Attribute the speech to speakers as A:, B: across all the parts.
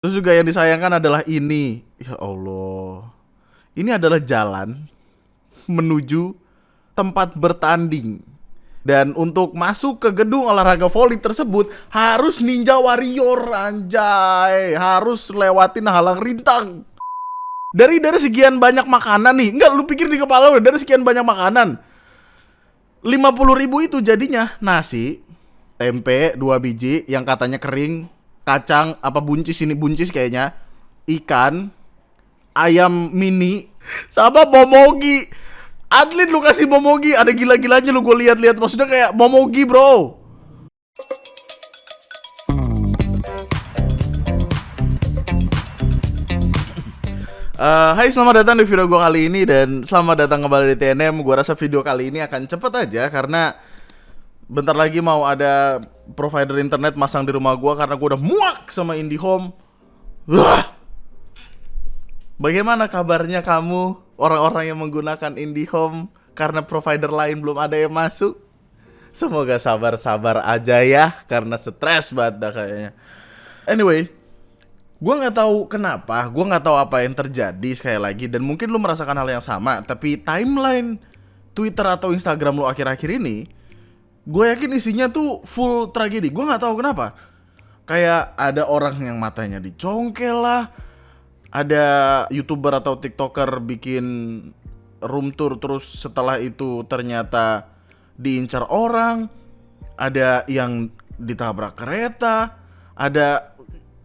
A: Terus juga yang disayangkan adalah ini. Ya Allah. Ini adalah jalan menuju tempat bertanding. Dan untuk masuk ke gedung olahraga voli tersebut harus ninja warrior anjay, harus lewatin halang rintang. Dari sekian banyak makanan nih, enggak lu pikir di kepala lu dari sekian banyak makanan 50.000 itu jadinya nasi, tempe 2 biji yang katanya kering, kacang apa buncis ini buncis kayaknya, ikan, ayam mini, sama momogi. Atlet lu kasih momogi, ada gila-gilanya lu gue lihat-lihat maksudnya kayak momogi bro. Hai selamat datang di video gue kali ini dan selamat datang kembali di TNM. Gue rasa video kali ini akan cepet aja karena bentar lagi mau ada provider internet masang di rumah gue karena gue udah muak sama IndiHome. Wah. Bagaimana kabarnya kamu orang-orang yang menggunakan IndiHome karena provider lain belum ada yang masuk? Semoga sabar-sabar aja ya karena stres banget dah kayaknya. Anyway, gue nggak tahu kenapa, gue nggak tahu apa yang terjadi sekali lagi dan mungkin lu merasakan hal yang sama. Tapi timeline Twitter atau Instagram lu akhir-akhir ini, gue yakin isinya tuh full tragedi. Gue nggak tahu kenapa. Kayak ada orang yang matanya dicongkel lah, ada YouTuber atau TikToker bikin room tour terus setelah itu ternyata diincar orang, ada yang ditabrak kereta, ada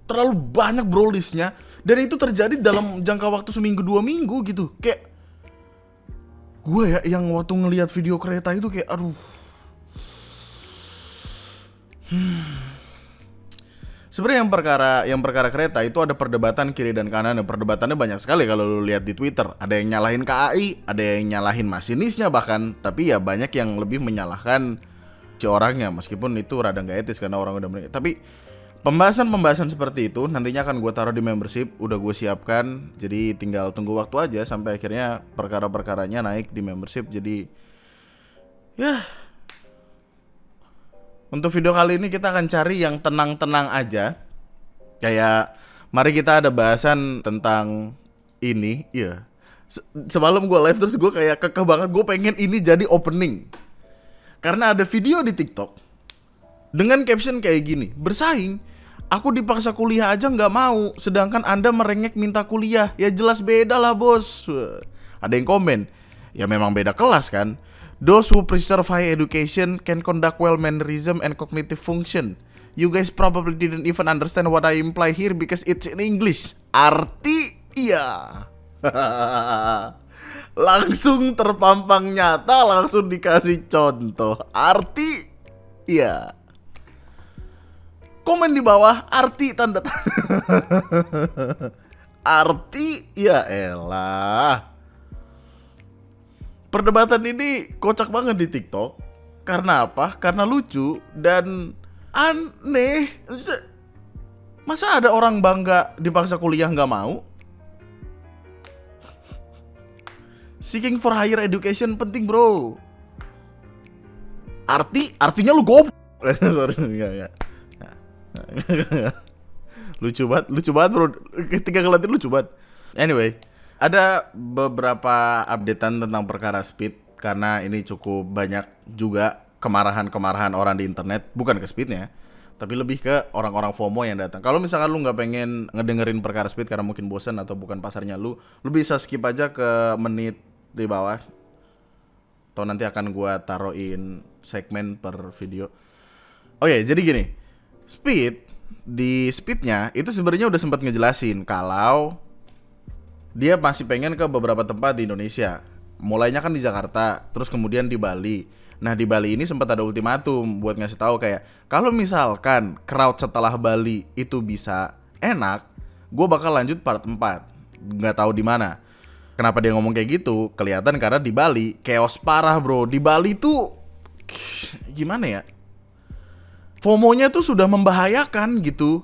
A: terlalu banyak bro listnya. Dan itu terjadi dalam jangka waktu seminggu 2 minggu gitu. Kayak gue ya yang waktu ngelihat video kereta itu kayak aduh. Sebenarnya yang perkara kereta itu ada perdebatan kiri dan kanan. Dan perdebatannya banyak sekali kalau lu lihat di Twitter. Ada yang nyalahin KAI, ada yang nyalahin masinisnya bahkan. Tapi ya banyak yang lebih menyalahkan si orangnya, meskipun itu rada nggak etis karena orang udah meninggal. Tapi pembahasan seperti itu nantinya akan gue taruh di membership, udah gue siapkan. Jadi tinggal tunggu waktu aja sampai akhirnya perkara-perkaranya naik di membership. Jadi ya, untuk video kali ini kita akan cari yang tenang-tenang aja. Kayak mari kita ada bahasan tentang ini. Iya, semalam gue live terus gue kayak kekeh banget, gue pengen ini jadi opening. Karena ada video di TikTok dengan caption kayak gini, bersaing, aku dipaksa kuliah aja nggak mau, sedangkan Anda merengek minta kuliah. Ya jelas beda lah bos. Ada yang komen, ya memang beda kelas kan. Those who preserve high education can conduct well mannerism and cognitive function. You guys probably didn't even understand what I imply here because it's in English. Arti iya. Langsung terpampang nyata, langsung dikasih contoh. Arti iya. Komen di bawah arti tanda arti ya elah. Perdebatan ini kocak banget di TikTok. Karena apa? Karena lucu dan aneh. Masa ada orang bangga dipaksa kuliah nggak mau? Seeking for higher education penting bro. Artinya lu goblok. Sorry enggak. lucu banget bro. Ketika ngeliatin lucu banget. Anyway, ada beberapa updatean tentang perkara speed karena ini cukup banyak juga kemarahan orang di internet, bukan ke speednya, tapi lebih ke orang-orang FOMO yang datang. Kalau misalkan lu nggak pengen ngedengerin perkara speed karena mungkin bosan atau bukan pasarnya lu bisa skip aja ke menit di bawah. Atau nanti akan gua taruhin segmen per video. Oke, jadi gini. Di speednya itu sebenarnya udah sempat ngejelasin kalau dia masih pengen ke beberapa tempat di Indonesia. Mulainya kan di Jakarta, terus kemudian di Bali. Nah di Bali ini sempat ada ultimatum buat ngasih tahu kayak kalau misalkan crowd setelah Bali itu bisa enak, gue bakal lanjut part 4. Nggak tahu di mana. Kenapa dia ngomong kayak gitu? Kelihatan karena di Bali chaos parah bro. Di Bali tuh gimana ya? FOMO-nya tuh sudah membahayakan gitu.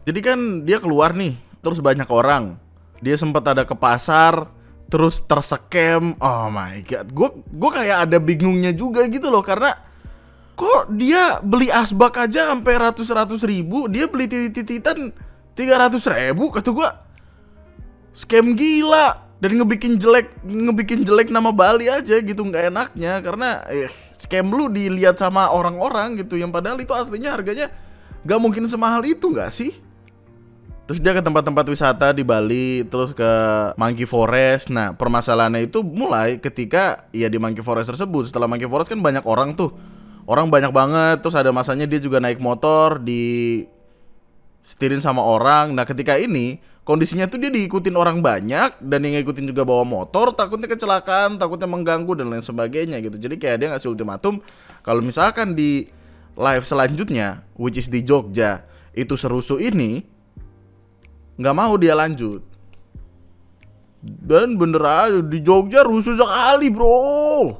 A: Jadi kan dia keluar nih, terus banyak orang. Dia sempat ada ke pasar, terus terscam. Oh my god, gue kayak ada bingungnya juga gitu loh karena kok dia beli asbak aja sampai ratus ribu, dia beli tititan 300.000 kata gua. Scam gila. Dan ngebikin jelek nama Bali aja gitu, nggak enaknya. Karena scam lu dilihat sama orang-orang gitu, yang padahal itu aslinya harganya nggak mungkin semahal itu, nggak sih? Terus dia ke tempat-tempat wisata di Bali, terus ke Monkey Forest. Nah, permasalahannya itu mulai ketika ya di Monkey Forest tersebut. Setelah Monkey Forest kan banyak orang tuh. Orang banyak banget, terus ada masanya dia juga naik motor di setirin sama orang. Nah, ketika ini kondisinya tuh dia diikutin orang banyak, dan yang ngikutin juga bawa motor, takutnya kecelakaan, takutnya mengganggu dan lain sebagainya gitu. Jadi kayak dia ngasih ultimatum, kalau misalkan di live selanjutnya, which is di Jogja, itu serusuh ini, nggak mau dia lanjut. Dan bener aja di Jogja rusuh sekali, bro.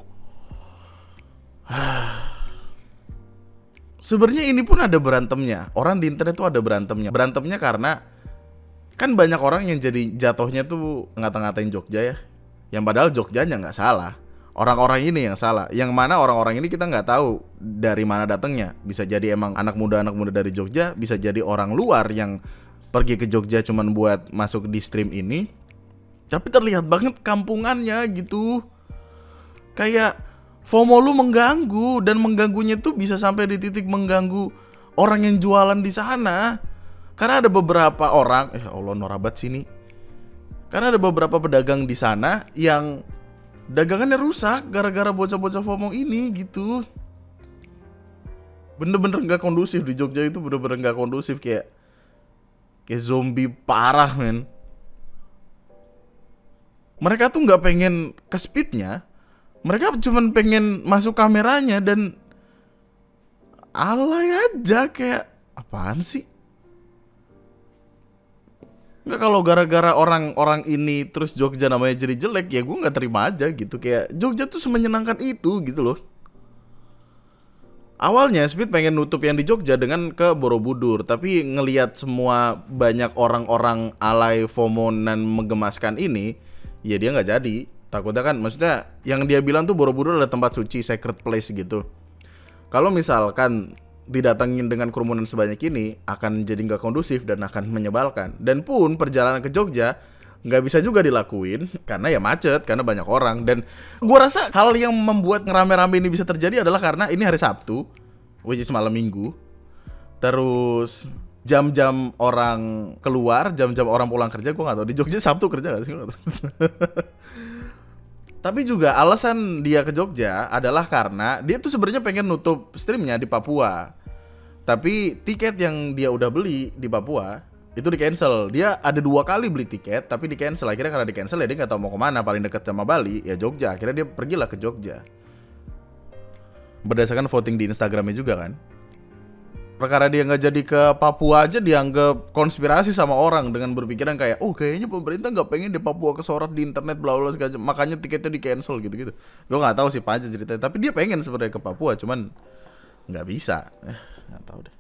A: Sebenarnya ini pun ada berantemnya. Orang di internet tuh ada berantemnya. Berantemnya karena kan banyak orang yang jadi jatuhnya tuh ngata-ngatain Jogja ya. Yang padahal Jogjanya nggak salah. Orang-orang ini yang salah. Yang mana orang-orang ini kita nggak tahu dari mana datangnya. Bisa jadi emang anak muda dari Jogja. Bisa jadi orang luar yang pergi ke Jogja cuman buat masuk di stream ini. Tapi terlihat banget kampungannya gitu. Kayak FOMO lu mengganggu. Dan mengganggunya tuh bisa sampai di titik mengganggu orang yang jualan di sana. Karena ada beberapa orang, Allah norabat sini. Karena ada beberapa pedagang di sana yang dagangannya rusak gara-gara bocah-bocah FOMO ini gitu. Bener-bener nggak kondusif di Jogja itu, bener-bener nggak kondusif, kayak zombie parah, men. Mereka tuh nggak pengen ke speednya, mereka cuman pengen masuk kameranya dan alay aja, kayak apaan sih? Nggak, kalau gara-gara orang-orang ini terus Jogja namanya jadi jelek, ya gue nggak terima aja gitu. Kayak Jogja tuh semenyenangkan itu gitu loh. Awalnya Speed pengen nutup yang di Jogja dengan ke Borobudur, tapi ngelihat semua banyak orang-orang alay, FOMO dan menggemaskan ini, ya dia nggak jadi. Takutnya kan, maksudnya yang dia bilang tuh Borobudur adalah tempat suci, sacred place gitu. Kalau misalkan didatangin dengan kerumunan sebanyak ini, akan jadi nggak kondusif dan akan menyebalkan. Dan pun perjalanan ke Jogja nggak bisa juga dilakuin karena ya macet, karena banyak orang. Dan gua rasa hal yang membuat ngerame-rame ini bisa terjadi adalah karena ini hari Sabtu, which is malam minggu. Terus jam-jam orang keluar, jam-jam orang pulang kerja. Gua nggak tahu di Jogja Sabtu kerja nggak sih. Tapi juga alasan dia ke Jogja adalah karena dia tuh sebenarnya pengen nutup streamnya di Papua. Tapi tiket yang dia udah beli di Papua itu di cancel. Dia ada 2 kali beli tiket tapi di cancel. Akhirnya karena di cancel ya dia nggak tahu mau kemana. Paling dekat sama Bali ya Jogja. Akhirnya dia pergilah ke Jogja. Berdasarkan voting di Instagramnya juga kan. Perkara dia nggak jadi ke Papua aja dianggap konspirasi sama orang dengan berpikiran kayak, oh kayaknya pemerintah nggak pengen di Papua kesorot di internet bla bla segala, makanya tiketnya di cancel gitu. Gue nggak tahu sih apa aja ceritanya. Tapi dia pengen sebenarnya ke Papua, cuman nggak bisa. Nggak tahu deh.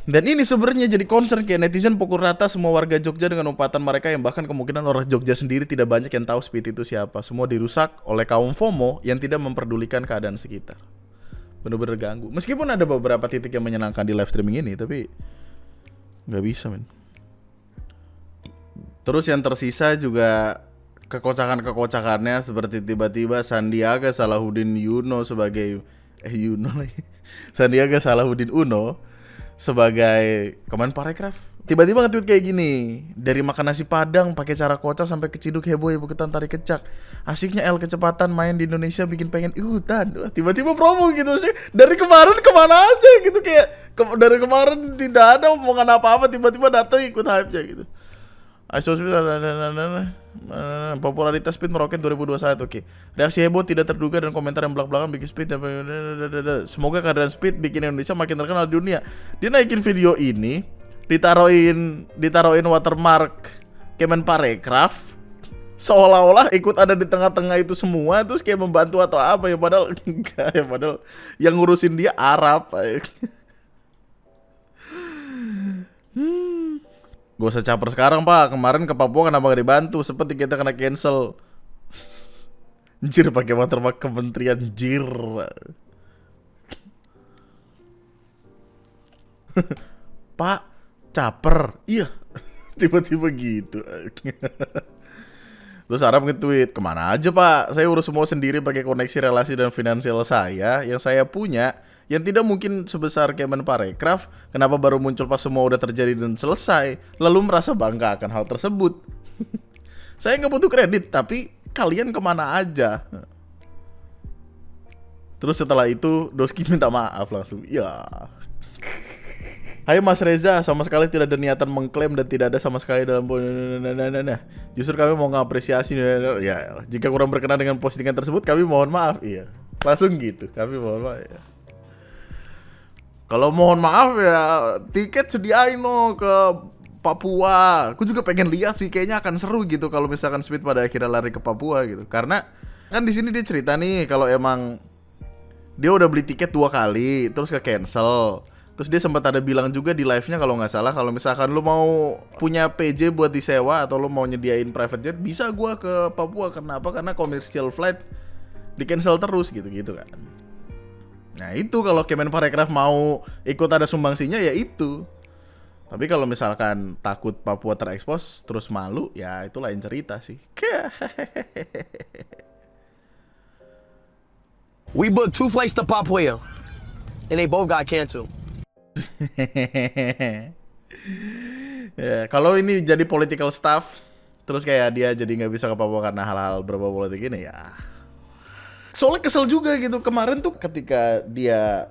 A: Dan ini sebenarnya jadi concern, kayak netizen pukul rata semua warga Jogja dengan umpatan mereka yang bahkan kemungkinan orang Jogja sendiri tidak banyak yang tahu Speed itu siapa. Semua dirusak oleh kaum FOMO yang tidak memperdulikan keadaan sekitar. Bener-bener ganggu. Meskipun ada beberapa titik yang menyenangkan di live streaming ini, tapi nggak bisa, men. Terus yang tersisa juga kekocakan-kekocakannya, seperti tiba-tiba Sandiaga Salahuddin Uno sebagai Sandiaga Salahuddin Uno sebagai Kemenparekraf tiba-tiba nge-tweet kayak gini, dari makan nasi padang pakai cara kocak sampai keciduk heboh ikutan tarik kecak, asiknya L kecepatan main di Indonesia bikin pengen ikutan. Wah, tiba-tiba promo gitu sih. Dari kemarin kemana aja gitu, kayak dari kemarin tidak ada omongan apa-apa, tiba-tiba datang ikut hype-nya gitu. ISO Speed, popularitas Speed meroket 2021. Oke. Reaksi heboh tidak terduga dan komentar yang belak-belakan bikin Speed. Semoga keadaan Speed bikin Indonesia makin terkenal di dunia. Dia naikin video ini, ditaruhin watermark Kemenparekraf, seolah-olah ikut ada di tengah-tengah itu semua, terus kayak membantu atau apa ya, padahal enggak ya, padahal yang ngurusin dia Arab. Gue usah caper sekarang, Pak. Kemarin ke Papua kenapa gak dibantu? Seperti kita kena cancel. Jir, pakai watermark kementerian, jir. Pak, caper. Iya. Tiba-tiba gitu. Terus Arab nge-tweet, kemana aja pak? Saya urus semua sendiri pakai koneksi relasi dan finansial saya yang saya punya, yang tidak mungkin sebesar Kemenparekraf. Kenapa baru muncul pas semua udah terjadi dan selesai, lalu merasa bangga akan hal tersebut? Saya nggak butuh kredit, tapi kalian kemana aja? Terus setelah itu Doski minta maaf langsung. Ya. Hai Mas Reza, sama sekali tidak ada niatan mengklaim dan tidak ada sama sekali dalam justru kami mau ngapresiasi ya. Jika kurang berkenan dengan postingan tersebut, kami mohon maaf. Iya, langsung gitu. Kami mohon maaf. Ya. Kalau mohon maaf ya, tiket sediain no ke Papua. Aku juga pengen lihat sih, kayaknya akan seru gitu kalau misalkan Speed pada akhirnya lari ke Papua gitu. Karena kan di sini dia cerita nih kalau emang dia udah beli tiket 2 kali, terus ke cancel. Terus dia sempat ada bilang juga di live-nya kalau nggak salah, kalau misalkan lu mau punya PJ buat disewa atau lu mau nyediain private jet, bisa gua ke Papua. Kenapa? Karena commercial flight di cancel terus gitu-gitu kan. Nah itu kalau Kemenparekraf mau ikut ada sumbangsinya ya itu. Tapi kalau misalkan takut Papua terekspos terus malu, ya itu lain cerita sih.
B: We booked 2 flights to Papua, and they both got canceled.
A: Ya, kalau ini jadi political staff, terus kayak dia jadi nggak bisa ke Papua karena hal-hal berbau politik ini ya. Soalnya kesel juga gitu, kemarin tuh ketika dia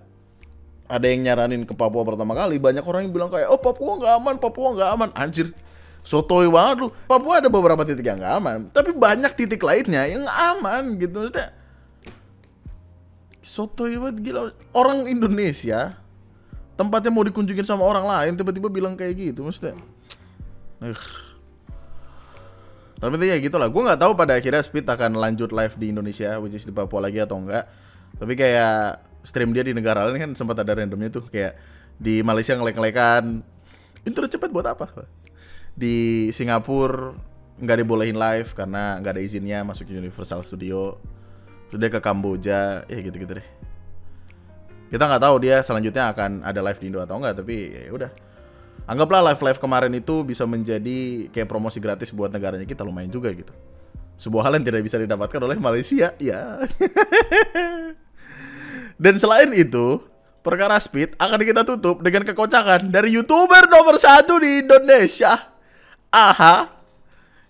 A: ada yang nyaranin ke Papua pertama kali, banyak orang yang bilang kayak, oh Papua nggak aman, Papua nggak aman. Anjir, sotoy banget lu. Papua ada beberapa titik yang nggak aman, tapi banyak titik lainnya yang aman gitu. Maksudnya sotoy banget, gila. Orang Indonesia tempatnya mau dikunjungin sama orang lain, tiba-tiba bilang kayak gitu, maksudnya. Tapi intinya gitu lah. Gue nggak tahu pada akhirnya Speed akan lanjut live di Indonesia, which is di Papua lagi atau enggak. Tapi kayak stream dia di negara lain kan sempat ada randomnya tuh, kayak di Malaysia ngelek-ngelekan internet cepat buat apa? Di Singapura nggak dibolehin live karena nggak ada izinnya masuk Universal Studio. Terus dia ke Kamboja, ya gitu-gitu deh. Kita nggak tahu dia selanjutnya akan ada live di Indo atau enggak, tapi ya udah. Anggaplah live kemarin itu bisa menjadi kayak promosi gratis buat negaranya kita, lumayan juga gitu. Sebuah hal yang tidak bisa didapatkan oleh Malaysia, ya. Dan selain itu, perkara Speed akan kita tutup dengan kekocakan dari YouTuber nomor 1 di Indonesia, AHA,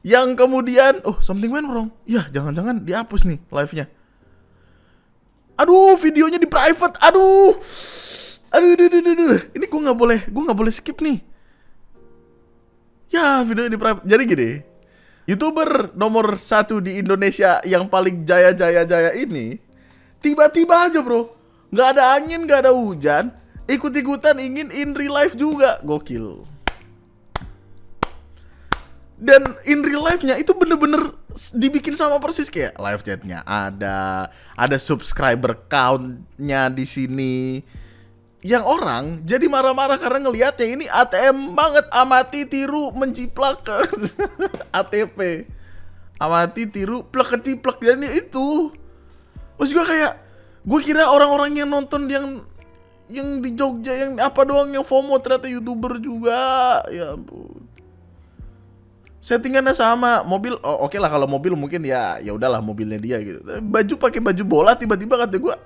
A: yang kemudian, oh something went wrong. Ya jangan-jangan dihapus nih live-nya. Aduh, videonya di private. Aduh. Ini gue nggak boleh skip nih. Ya, videonya di private. Jadi gini, YouTuber nomor 1 di Indonesia yang paling jaya ini, tiba-tiba aja bro, nggak ada angin, nggak ada hujan, ikut-ikutan ingin in real life juga, gokil. Dan in real life-nya itu bener-bener dibikin sama persis kayak live chat-nya ada subscriber count-nya di sini. Yang orang jadi marah-marah karena ngelihatnya ini ATM banget, amati tiru menciplak ke ATP. Amati tiru plek keciplak, dan itu. Terus juga kayak gue kira orang-orang yang nonton yang di Jogja yang apa doang yang FOMO, ternyata YouTuber juga. Ya ampun. Settingannya sama, mobil oke lah, kalau mobil mungkin ya udahlah mobilnya dia gitu. Baju pakai baju bola, tiba-tiba kata gue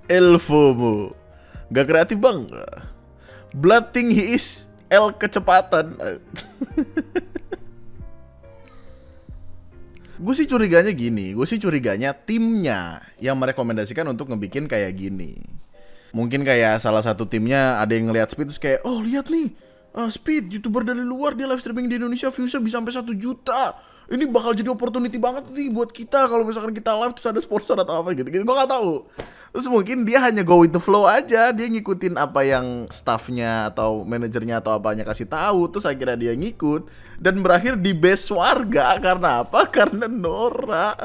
A: Elfomo gak kreatif bang. Bloodthing he is L kecepatan. Gue sih curiganya timnya yang merekomendasikan untuk ngebikin kayak gini. Mungkin kayak salah satu timnya ada yang ngeliat Speed terus kayak, oh lihat nih, Speed YouTuber dari luar dia live streaming di Indonesia viewsnya bisa sampai 1 juta. Ini bakal jadi opportunity banget nih buat kita kalau misalkan kita live terus ada sponsor atau apa gitu. Gue nggak tahu. Terus mungkin dia hanya go with the flow aja, dia ngikutin apa yang staffnya atau manajernya atau apanya kasih tahu, terus akhirnya dia ngikut dan berakhir di base warga. Karena apa? Karena Nora.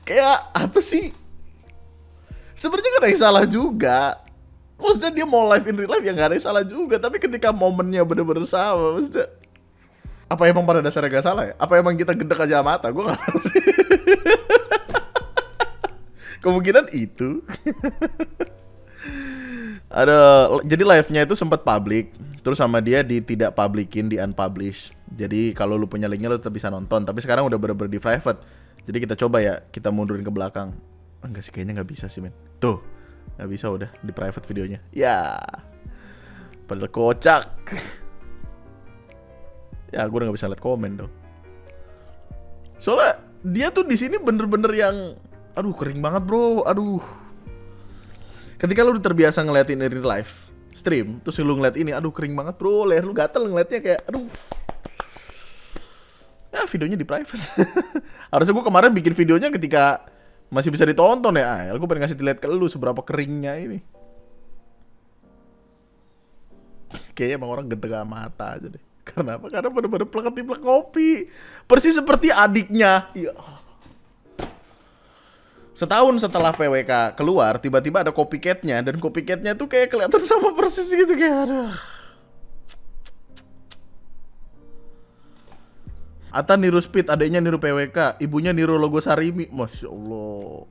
A: Kayak apa sih? Sebenarnya gak ada yang salah juga. Maksudnya dia mau live in real life ya gak ada yang salah juga. Tapi ketika momennya bener-bener sama, maksudnya apa emang pada dasarnya gak salah ya? Apa emang kita gedek aja mata? Gue gak tahu sih. Kemungkinan itu. Ada, jadi live-nya itu sempat public, terus sama dia tidak publikin, di unpublish. Jadi kalau lu punya linknya lu tetap bisa nonton, tapi sekarang udah bener-bener di private. Jadi kita coba ya, kita mundurin ke belakang. Enggak sih, kayaknya nggak bisa sih men. Tuh, nggak bisa, udah di private videonya. Ya, padahal kocak. Ya, gue udah nggak bisa liat komen dong. Soalnya dia tuh di sini bener-bener yang, aduh kering banget bro, aduh. Ketika lu udah terbiasa ngeliatin ini live stream, terus lu ngeliat ini, aduh kering banget bro, leher lu gatel ngeliatnya kayak, aduh. Ya videonya di private. Harusnya gue kemarin bikin videonya ketika masih bisa ditonton ya. Gue pengen ngasih lihat ke lu seberapa keringnya ini. Kayaknya emang orang gentega mata aja deh. Karena apa? Karena bener-bener plek kopi. Persis seperti adiknya. Ya. Setahun setelah PWK keluar, tiba-tiba ada copycat-nya. Dan copycat-nya tuh kayak kelihatan sama persis gitu. Kayak aduh. Ata niru Speed, adiknya niru PWK, ibunya niru logo Sarimi. Masya Allah.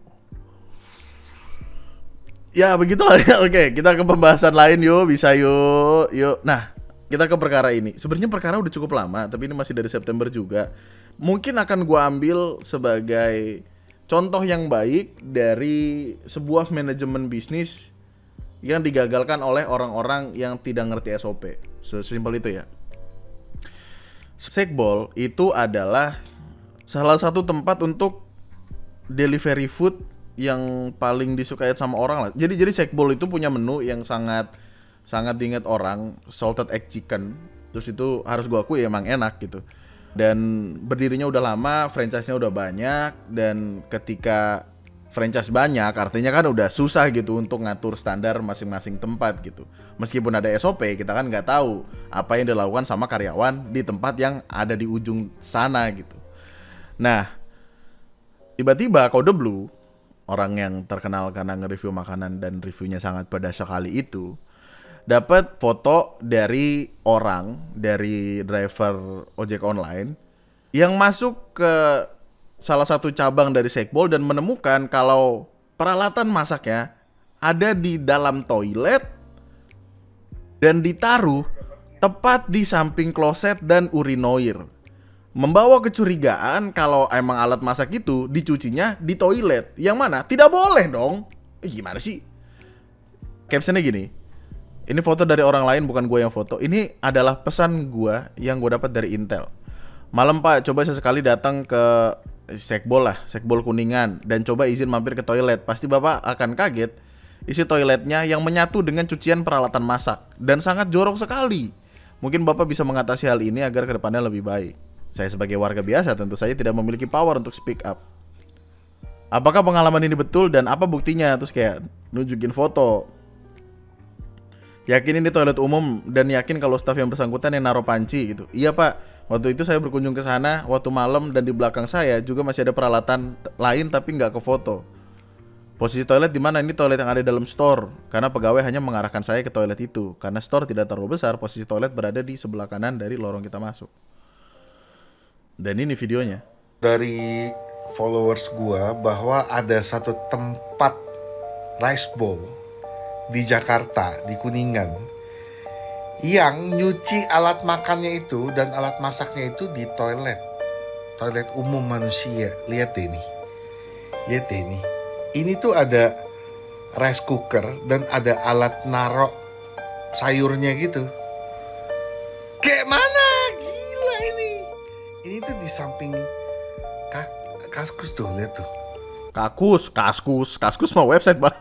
A: Ya begitulah ya. Oke, kita ke pembahasan lain yuk. Bisa yuk. Nah, kita ke perkara ini. Sebenarnya perkara udah cukup lama, tapi ini masih dari September juga. Mungkin akan gua ambil sebagai contoh yang baik dari sebuah manajemen bisnis yang digagalkan oleh orang-orang yang tidak ngerti SOP. Sesimpel itu ya. Sekbol itu adalah salah satu tempat untuk delivery food yang paling disukai sama orang lah. Jadi Sekbol itu punya menu yang sangat diingat orang, salted egg chicken. Terus itu harus gua akui emang enak gitu. Dan berdirinya udah lama, franchise-nya udah banyak, dan ketika franchise banyak artinya kan udah susah gitu untuk ngatur standar masing-masing tempat gitu. Meskipun ada SOP, kita kan nggak tahu apa yang dilakukan sama karyawan di tempat yang ada di ujung sana gitu. Nah, tiba-tiba Kode Blue, orang yang terkenal karena nge-review makanan dan reviewnya sangat pedas sekali itu, dapat foto dari driver ojek online yang masuk ke salah satu cabang dari Sekbol dan menemukan kalau peralatan masaknya ada di dalam toilet dan ditaruh tepat di samping kloset dan urinoir. Membawa kecurigaan kalau emang alat masak itu dicucinya di toilet. Yang mana? Tidak boleh dong. Gimana sih? Captionnya gini. Ini foto dari orang lain, bukan gue yang foto. Ini adalah pesan gue yang gue dapat dari Intel. Malam pak, coba sesekali datang ke Sekbol lah, Sekbol Kuningan, dan coba izin mampir ke toilet. Pasti bapak akan kaget, isi toiletnya yang menyatu dengan cucian peralatan masak dan sangat jorok sekali. Mungkin bapak bisa mengatasi hal ini agar kedepannya lebih baik. Saya sebagai warga biasa tentu saja tidak memiliki power untuk speak up. Apakah pengalaman ini betul dan apa buktinya? Terus kayak nunjukin foto. Yakin ini toilet umum dan yakin kalau staf yang bersangkutan yang naruh panci gitu. Iya pak. Waktu itu saya berkunjung ke sana waktu malam dan di belakang saya juga masih ada peralatan lain tapi nggak ke foto. Posisi toilet di mana? Ini toilet yang ada dalam store. Karena pegawai hanya mengarahkan saya ke toilet itu. Karena store tidak terlalu besar, posisi toilet berada di sebelah kanan dari lorong kita masuk. Dan ini videonya.
C: Dari followers gua bahwa ada satu tempat rice bowl di Jakarta, di Kuningan, yang nyuci alat makannya itu dan alat masaknya itu di toilet umum manusia. Lihat deh nih, ini tuh ada rice cooker dan ada alat narok sayurnya gitu. Kayak mana? Gila ini tuh di samping kaskus tuh, lihat tuh.
A: Kaskus mah website bang.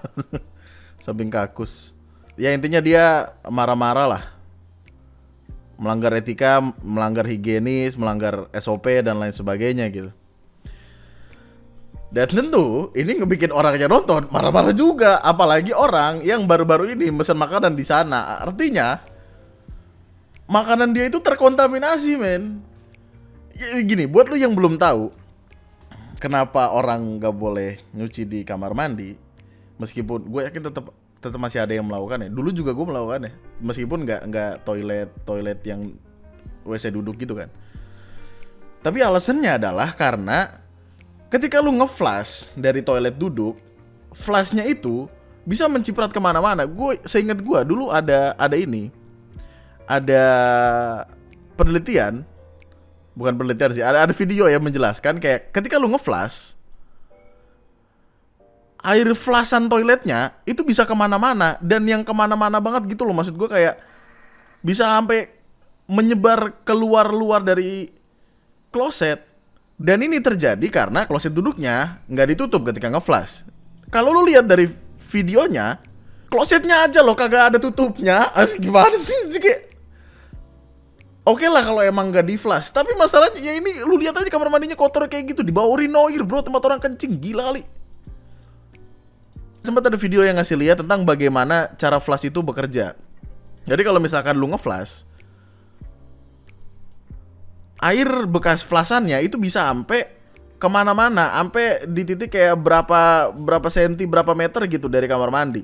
A: Samping kakus. Ya intinya dia marah-marah lah. Melanggar etika, melanggar higienis, melanggar SOP dan lain sebagainya gitu. Dan tentu ini ngebikin orangnya nonton marah-marah juga, apalagi orang yang baru-baru ini mesen makanan di sana. Artinya makanan dia itu terkontaminasi, men. Ya, gini, buat lu yang belum tahu kenapa orang nggak boleh nyuci di kamar mandi, meskipun gue yakin tetap masih ada yang melakukannya. Dulu juga gue melakukannya, meskipun nggak toilet yang WC duduk gitu kan. Tapi alasannya adalah karena ketika lu nge-flush dari toilet duduk, flashnya itu bisa menciprat kemana-mana. Seingat gue dulu ada penelitian, bukan penelitian sih, ada video yang menjelaskan kayak ketika lu nge-flash, air flashan toiletnya itu bisa kemana-mana, dan yang kemana-mana banget gitu loh. Maksud gue kayak bisa sampai menyebar keluar dari kloset. Dan ini terjadi karena kloset duduknya nggak ditutup ketika nge-flash. Kalau lu lihat dari videonya, klosetnya aja loh kagak ada tutupnya. Gimana sih? Kayak oke lah kalau emang nggak di flash, tapi masalahnya ya ini lu lihat aja kamar mandinya kotor kayak gitu, di bawah urinoir bro, tempat orang kencing, gila kali. Sempat ada video yang ngasih lihat tentang bagaimana cara flash itu bekerja. Jadi kalau misalkan lu nge-flash, air bekas flashannya itu bisa sampai kemana-mana, sampai di titik kayak berapa senti, berapa meter gitu dari kamar mandi.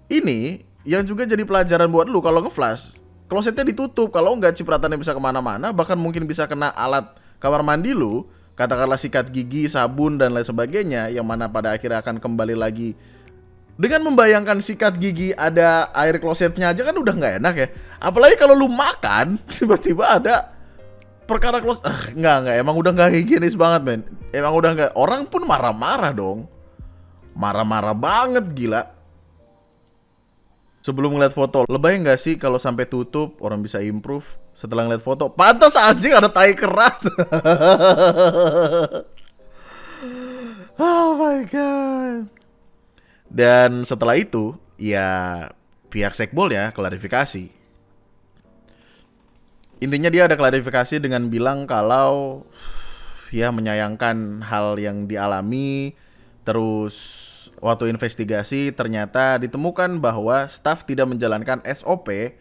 A: Ini yang juga jadi pelajaran buat lu kalau nge-flash, klosetnya ditutup. Kalau nggak, cipratannya bisa kemana-mana, bahkan mungkin bisa kena alat kamar mandi lu, katakanlah sikat gigi, sabun, dan lain sebagainya, yang mana pada akhirnya akan kembali lagi. Dengan membayangkan sikat gigi ada air klosetnya aja kan udah nggak enak ya. Apalagi kalau lu makan, tiba-tiba ada perkara kloset. Nggak, emang udah nggak higienis banget men. Emang udah nggak, orang pun marah-marah dong. Marah-marah banget, gila. Sebelum ngeliat foto, lebay nggak sih kalau sampai tutup orang bisa improve? Setelah ngeliat foto, pantas anjing ada tai keras. Oh my god. Dan setelah itu, ya pihak Sekbol ya klarifikasi. Intinya dia ada klarifikasi dengan bilang kalau ya menyayangkan hal yang dialami. Terus waktu investigasi ternyata ditemukan bahwa staf tidak menjalankan SOP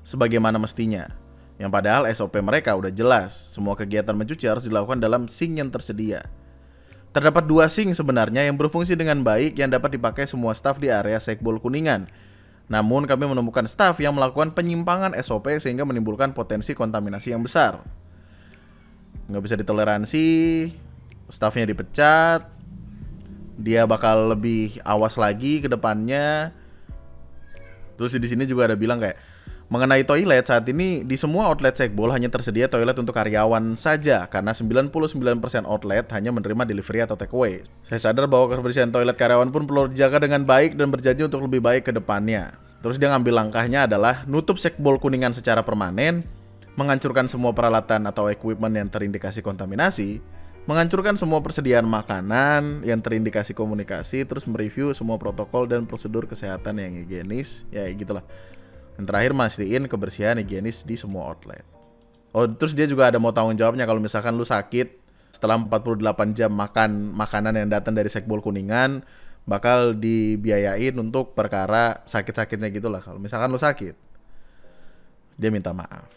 A: sebagaimana mestinya. Yang padahal SOP mereka udah jelas, semua kegiatan mencuci harus dilakukan dalam sink yang tersedia. Terdapat 2 sink sebenarnya yang berfungsi dengan baik yang dapat dipakai semua staf di area Sekbol Kuningan. Namun kami menemukan staf yang melakukan penyimpangan SOP sehingga menimbulkan potensi kontaminasi yang besar. Nggak bisa ditoleransi, stafnya dipecat, dia bakal lebih awas lagi ke depannya. Terus di sini juga ada bilang kayak mengenai toilet, saat ini di semua outlet Sekbol hanya tersedia toilet untuk karyawan saja karena 99% outlet hanya menerima delivery atau takeaway. Saya sadar bahwa kebersihan toilet karyawan pun perlu dijaga dengan baik dan berjanji untuk lebih baik ke depannya. Terus dia ngambil langkahnya adalah nutup Sekbol Kuningan secara permanen, menghancurkan semua peralatan atau equipment yang terindikasi kontaminasi, menghancurkan semua persediaan makanan yang terindikasi komunikasi, terus mereview semua protokol dan prosedur kesehatan yang higienis, ya gitulah. Yang terakhir mastiin kebersihan higienis di semua outlet. Oh, terus dia juga ada mau tanggung jawabnya kalau misalkan lu sakit setelah 48 jam makan makanan yang datang dari Sekbol Kuningan, bakal dibiayain untuk perkara sakit-sakitnya gitulah. Kalau misalkan lu sakit, dia minta maaf.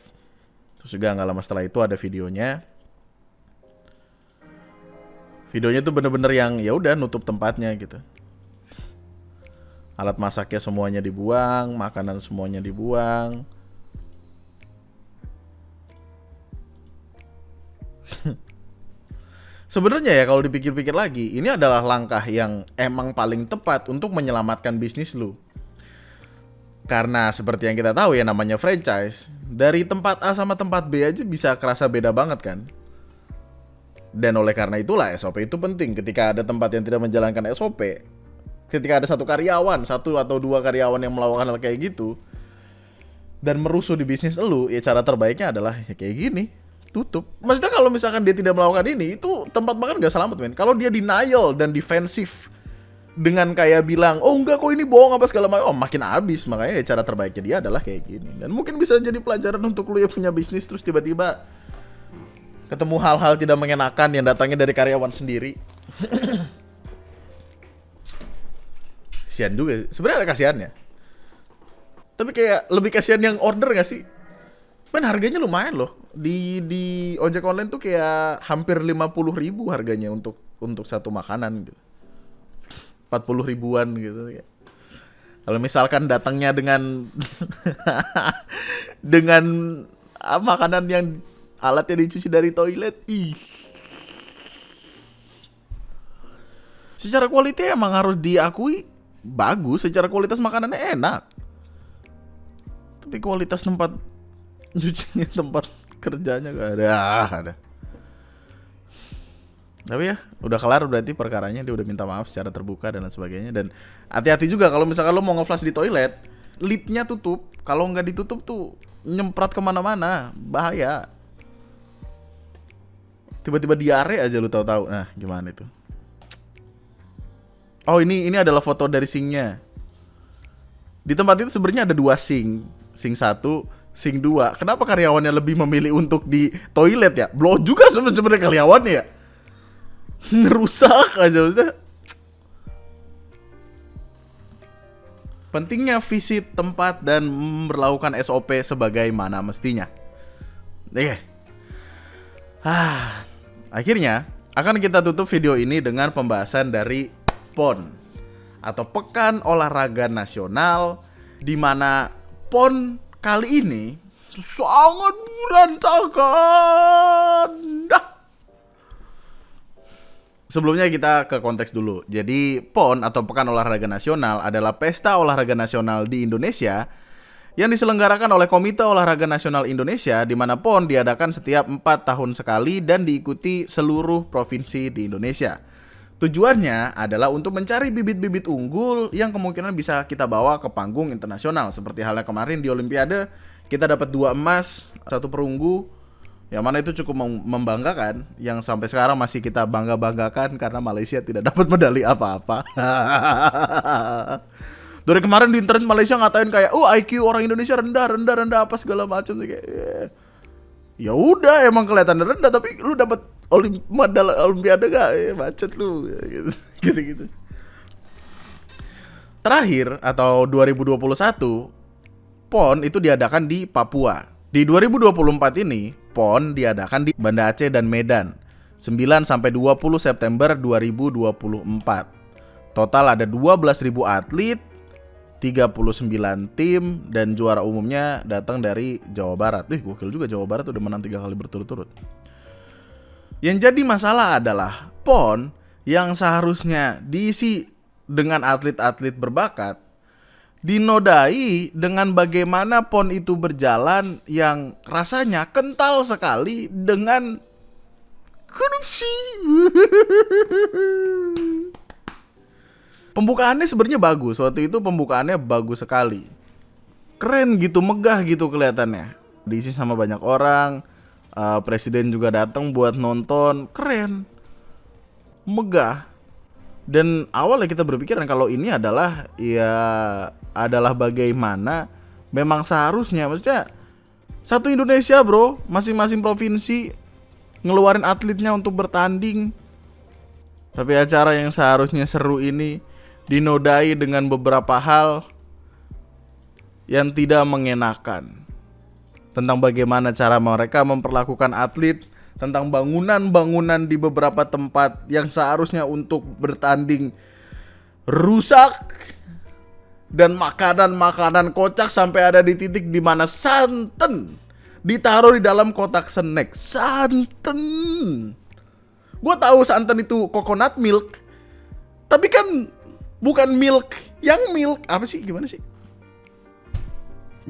A: Terus juga nggak lama setelah itu ada videonya. Videonya tuh bener-bener yang ya udah nutup tempatnya gitu. Alat masaknya semuanya dibuang, makanan semuanya dibuang. Sebenarnya ya kalau dipikir-pikir lagi, ini adalah langkah yang emang paling tepat untuk menyelamatkan bisnis lu. Karena seperti yang kita tahu ya namanya franchise, dari tempat A sama tempat B aja bisa kerasa beda banget kan. Dan oleh karena itulah SOP itu penting. Ketika ada tempat yang tidak menjalankan SOP, ketika ada satu atau dua karyawan yang melakukan hal kayak gitu dan merusuh di bisnis lu, ya cara terbaiknya adalah ya kayak gini, tutup. Maksudnya kalau misalkan dia tidak melakukan ini, itu tempat makan gak selamat men. Kalau dia denial dan defensif dengan kayak bilang, oh enggak kok ini bohong apa segala macam, oh makin habis. Makanya ya cara terbaiknya dia adalah kayak gini. Dan mungkin bisa jadi pelajaran untuk lu yang punya bisnis terus tiba-tiba ketemu hal-hal tidak mengenakan yang datangnya dari karyawan sendiri. Kasian juga, sebenarnya ada kasiannya. Tapi kayak lebih kasihan yang order gak sih? Men harganya lumayan loh. Di ojek online tuh kayak hampir 50.000 harganya untuk satu makanan gitu. 40 ribuan gitu. Kalau misalkan datangnya dengan dengan makanan yang alatnya dicuci dari toilet, ih. Secara kualitas emang harus diakui bagus, secara kualitas makanannya enak. Tapi kualitas tempat nyucinya, tempat kerjanya gak ada. Tapi ya udah kelar berarti perkaranya, dia udah minta maaf secara terbuka dan lain sebagainya. Dan hati-hati juga kalau misalkan lo mau nge-flush di toilet, lidnya tutup. Kalau nggak ditutup tuh nyemprat kemana-mana, bahaya. Tiba-tiba diare aja lu tahu-tahu. Nah gimana itu? Oh ini adalah foto dari sinknya. Di tempat itu sebenarnya ada 2 sink, sink 1, sink 2. Kenapa karyawannya lebih memilih untuk di toilet ya? Blow juga sebenarnya karyawannya ya. Ngerusak aja maksudnya. Pentingnya visit tempat dan memperlakukan SOP sebagaimana mestinya. Akhirnya akan kita tutup video ini dengan pembahasan dari PON atau Pekan Olahraga Nasional, di mana PON kali ini sangat berantakan. Sebelumnya kita ke konteks dulu. Jadi PON atau Pekan Olahraga Nasional adalah pesta olahraga nasional di Indonesia yang diselenggarakan oleh Komite Olahraga Nasional Indonesia, di mana PON diadakan setiap 4 tahun sekali dan diikuti seluruh provinsi di Indonesia. Tujuannya adalah untuk mencari bibit-bibit unggul yang kemungkinan bisa kita bawa ke panggung internasional. Seperti halnya kemarin di Olimpiade, kita dapat 2 emas, 1 perunggu. Yang mana itu cukup membanggakan, yang sampai sekarang masih kita bangga-banggakan karena Malaysia tidak dapat medali apa-apa. Dari kemarin di internet Malaysia ngatain kayak, IQ orang Indonesia rendah apa segala macam kayak. Ya udah emang kelihatan rendah, tapi lu dapat medali Olimpiade gak? Bacot lu gitu. Terakhir atau 2021 PON itu diadakan di Papua. Di 2024 ini PON diadakan di Banda Aceh dan Medan 9-20 September 2024. Total ada 12.000 atlet, 39 tim, dan juara umumnya datang dari Jawa Barat. Gokil juga, Jawa Barat udah menang 3 kali berturut-turut. Yang jadi masalah adalah PON yang seharusnya diisi dengan atlet-atlet berbakat dinodai dengan bagaimana PON itu berjalan yang rasanya kental sekali dengan korupsi. Pembukaannya sebenarnya bagus, waktu itu pembukaannya bagus sekali. Keren gitu, megah gitu kelihatannya. Diisi sama banyak orang, presiden juga datang buat nonton, keren. Megah. Dan awalnya kita berpikiran kalau ini adalah bagaimana memang seharusnya, maksudnya satu Indonesia bro, masing-masing provinsi ngeluarin atletnya untuk bertanding. Tapi acara yang seharusnya seru ini dinodai dengan beberapa hal yang tidak mengenakan, tentang bagaimana cara mereka memperlakukan atlet, tentang bangunan-bangunan di beberapa tempat yang seharusnya untuk bertanding rusak, dan makanan-makanan kocak sampai ada di titik di mana santan ditaruh di dalam kotak snack. Santan. Gue tahu santan itu coconut milk, tapi kan bukan milk yang milk. Apa sih? Gimana sih?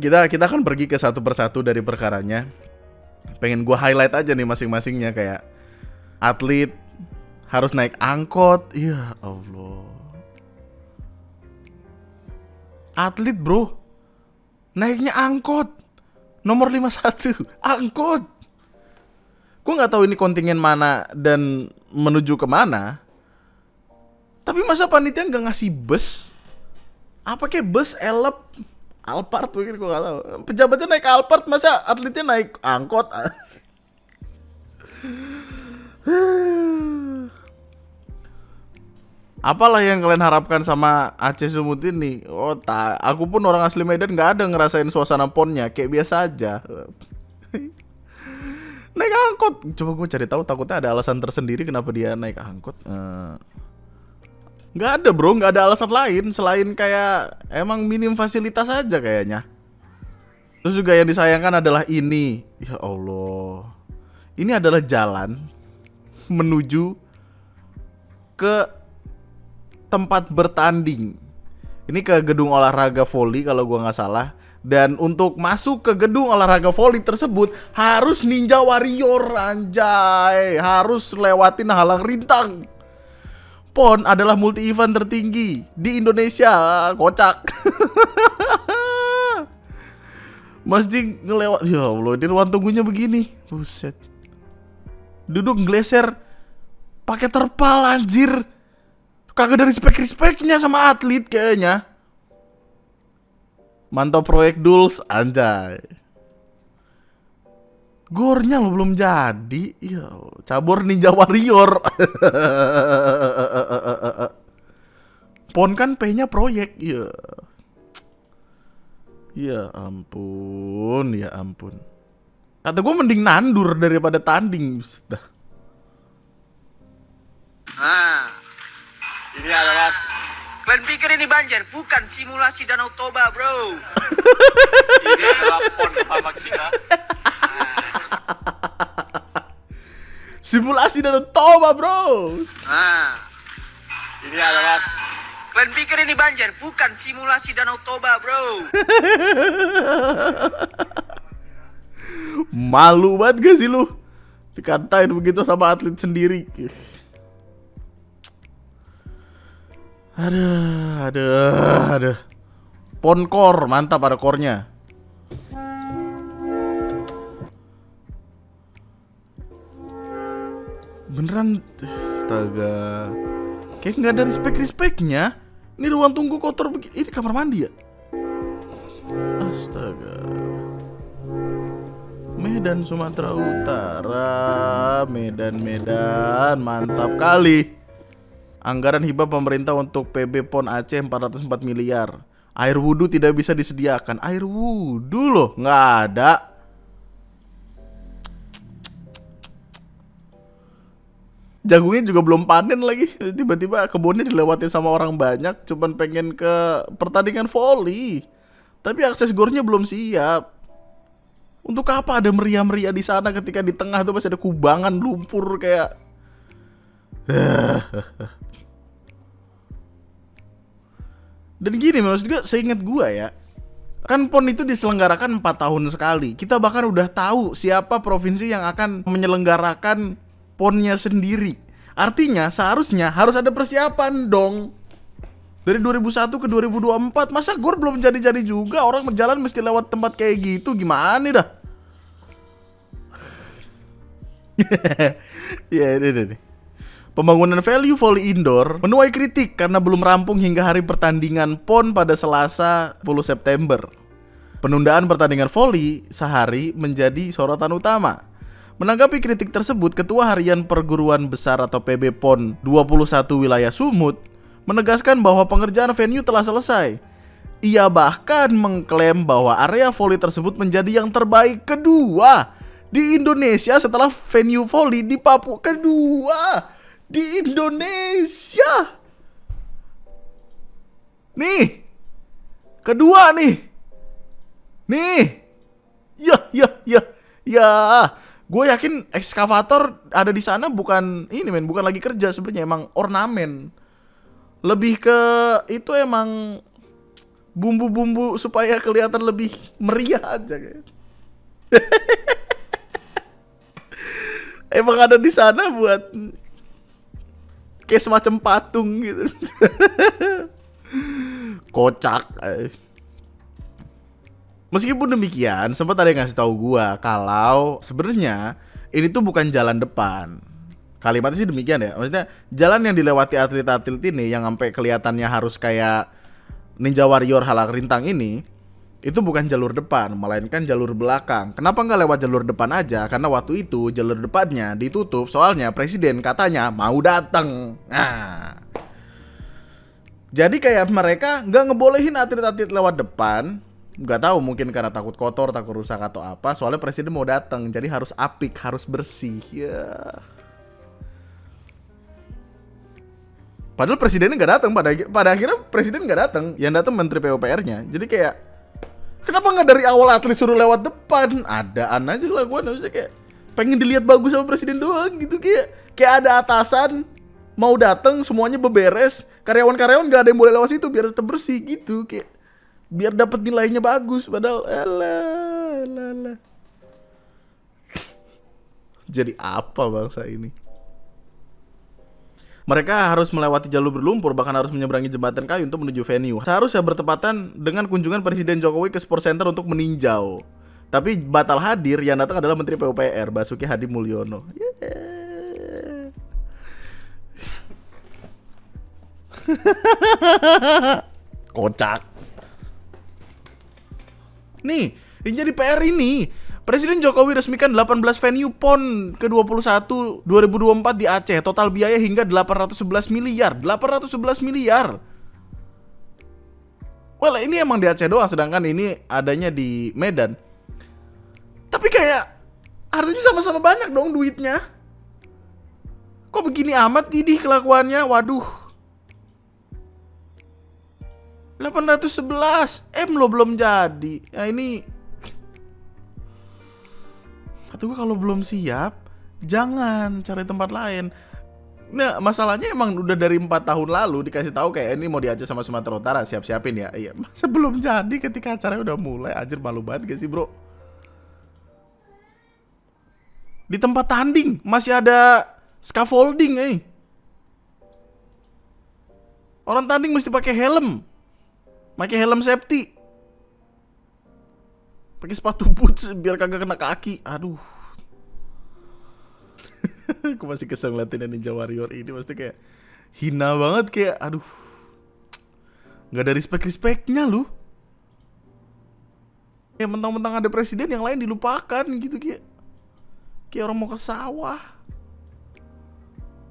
A: Kita akan pergi ke satu persatu dari perkaranya. Pengen gue highlight aja nih masing-masingnya, kayak atlet harus naik angkot. Ya Allah. Atlet bro, naiknya angkot nomor 51, angkot. Gue gak tahu ini kontingen mana dan menuju kemana, tapi masa panitia gak ngasih bus? Apa kayak bus Alphard mungkin, gue gak tahu. Pejabatnya naik Alphard, masa atletnya naik angkot? Apalah yang kalian harapkan sama Aceh Sumut ini? Aku pun orang asli Medan gak ada ngerasain suasana ponnya, kayak biasa aja. Naik angkot. Coba gue cari tahu, takutnya ada alasan tersendiri kenapa dia naik angkot. Gak ada bro, gak ada alasan lain selain kayak emang minim fasilitas aja kayaknya. Terus juga yang disayangkan adalah ini. Ya Allah, ini adalah jalan menuju ke tempat bertanding. Ini ke gedung olahraga voli kalau gua nggak salah. Dan untuk masuk ke gedung olahraga voli tersebut harus Ninja Warrior, anjay. Harus lewatin halang rintang. PON adalah multi event tertinggi di Indonesia, kocak. Mesti ngelewat, ya Allah, di ruang tunggunya begini, buset. Duduk ngeleser pakai terpal, anjir. Kagak ada respect-respectnya sama atlet kayaknya. Mantap proyek Duls, anjay. Gornya lo belum jadi. Ya, cabur Ninja Warrior. PON kan P-nya proyek. Ya. Ya ampun, ya ampun. Kata gue mending nandur daripada tanding. Sudah.
D: Ini adalah kalian pikir ini banjir, bukan simulasi Danau Toba, bro. Ini adalah PON pertama kita.
A: Simulasi Danau Toba, bro.
D: Ini adalah kalian pikir ini banjir, bukan simulasi Danau Toba, bro.
A: Malu banget gak sih lu? Dikatain begitu sama atlet sendiri. Aduh. PON core, mantap ada core-nya. Beneran, astaga. Kayak nggak ada respect-respectnya. Ini ruang tunggu kotor begini. Ini kamar mandi ya? Astaga. Medan Sumatera Utara. Medan, mantap kali. Anggaran hibah pemerintah untuk PB PON Aceh 404 miliar. Air wudhu tidak bisa disediakan. Air wudhu loh, nggak ada. Jagungnya juga belum panen lagi. Tiba-tiba kebunnya dilewatin sama orang banyak. Cuman pengen ke pertandingan voli. Tapi akses gornya belum siap. Untuk apa ada meriah-meriah di sana ketika di tengah tuh masih ada kubangan lumpur kayak. Dan gini maksud gue, seingat gue ya, kan PON itu diselenggarakan 4 tahun sekali. Kita bahkan udah tahu siapa provinsi yang akan menyelenggarakan PON-nya sendiri. Artinya seharusnya harus ada persiapan dong. Dari 2001 ke 2024, masa GOR belum jadi-jadi juga? Orang berjalan mesti lewat tempat kayak gitu, gimana dah? Ya ini nih. Pembangunan value volley indoor menuai kritik karena belum rampung hingga hari pertandingan PON pada Selasa 10 September. Penundaan pertandingan volley sehari menjadi sorotan utama. Menanggapi kritik tersebut, Ketua Harian Perguruan Besar atau PB PON 21 wilayah Sumut menegaskan bahwa pengerjaan venue telah selesai. Ia bahkan mengklaim bahwa area volley tersebut menjadi yang terbaik kedua di Indonesia setelah venue volley di Papua. Kedua di Indonesia. Nih. Kedua nih. Nih. Ya. Gue yakin ekskavator ada di sana bukan ini men, bukan lagi kerja sebenarnya, emang ornamen. Lebih ke itu emang bumbu-bumbu supaya kelihatan lebih meriah aja kayak. Emang ada di sana buat kayak semacam patung gitu. Kocak. Meskipun demikian, sempat ada yang ngasih tahu gua kalau sebenarnya ini tuh bukan jalan depan. Kalimatnya sih demikian ya. Maksudnya jalan yang dilewati atlet-atlet ini yang sampai kelihatannya harus kayak Ninja Warrior halang rintang ini, itu bukan jalur depan, melainkan jalur belakang. Kenapa nggak lewat jalur depan aja? Karena waktu itu jalur depannya ditutup soalnya presiden katanya mau datang. Nah, jadi kayak mereka nggak ngebolehin atlet-atlet lewat depan. Nggak tahu, mungkin karena takut kotor, takut rusak atau apa. Soalnya presiden mau datang, jadi harus apik, harus bersih. Ya. Padahal presidennya nggak datang. Pada akhirnya presiden nggak datang. Yang datang menteri PUPR-nya. Jadi kayak, kenapa nggak dari awal atlet suruh lewat depan? Adaan aja lah gue, maksudnya kayak pengen dilihat bagus sama presiden doang gitu, kayak ada atasan mau datang semuanya beberes, Karyawan-karyawan nggak ada yang boleh lewat situ biar tetap bersih gitu, kayak biar dapat nilainya bagus. Padahal alah. Jadi apa bangsa ini? Mereka harus melewati jalur berlumpur, bahkan harus menyeberangi jembatan kayu untuk menuju venue. Seharusnya bertepatan dengan kunjungan Presiden Jokowi ke Sport Center untuk meninjau. Tapi batal hadir, yang datang adalah Menteri PUPR, Basuki Hadi Mulyono. Yeah. Kocak. Nih, yang jadi PR ini, Presiden Jokowi resmikan 18 venue PON ke-21 2024 di Aceh. Total biaya hingga 811 miliar. 811 miliar. Well, ini emang di Aceh doang, sedangkan ini adanya di Medan. Tapi kayak artinya sama-sama banyak dong duitnya. Kok begini amat Didi kelakuannya? Waduh. 811 M lo belum jadi. Nah ini, kata gue kalau belum siap, jangan cari tempat lain. Nah, masalahnya emang udah dari 4 tahun lalu dikasih tahu kayak ini mau di Aceh sama Sumatera Utara, siap-siapin ya. Iya, masa belum jadi ketika acaranya udah mulai? Anjir, malu banget gak sih, bro? Di tempat tanding masih ada scaffolding, Orang tanding mesti pakai helm. Pakai helm safety. Pakai sepatu boots biar kagak kena kaki. Aduh. Aku masih kesel ngeliatin Ninja Warrior ini, pasti kayak hina banget, kayak aduh. Gak ada respect-respectnya lu. Kayak mentang-mentang ada presiden yang lain dilupakan gitu, kayak orang mau ke sawah.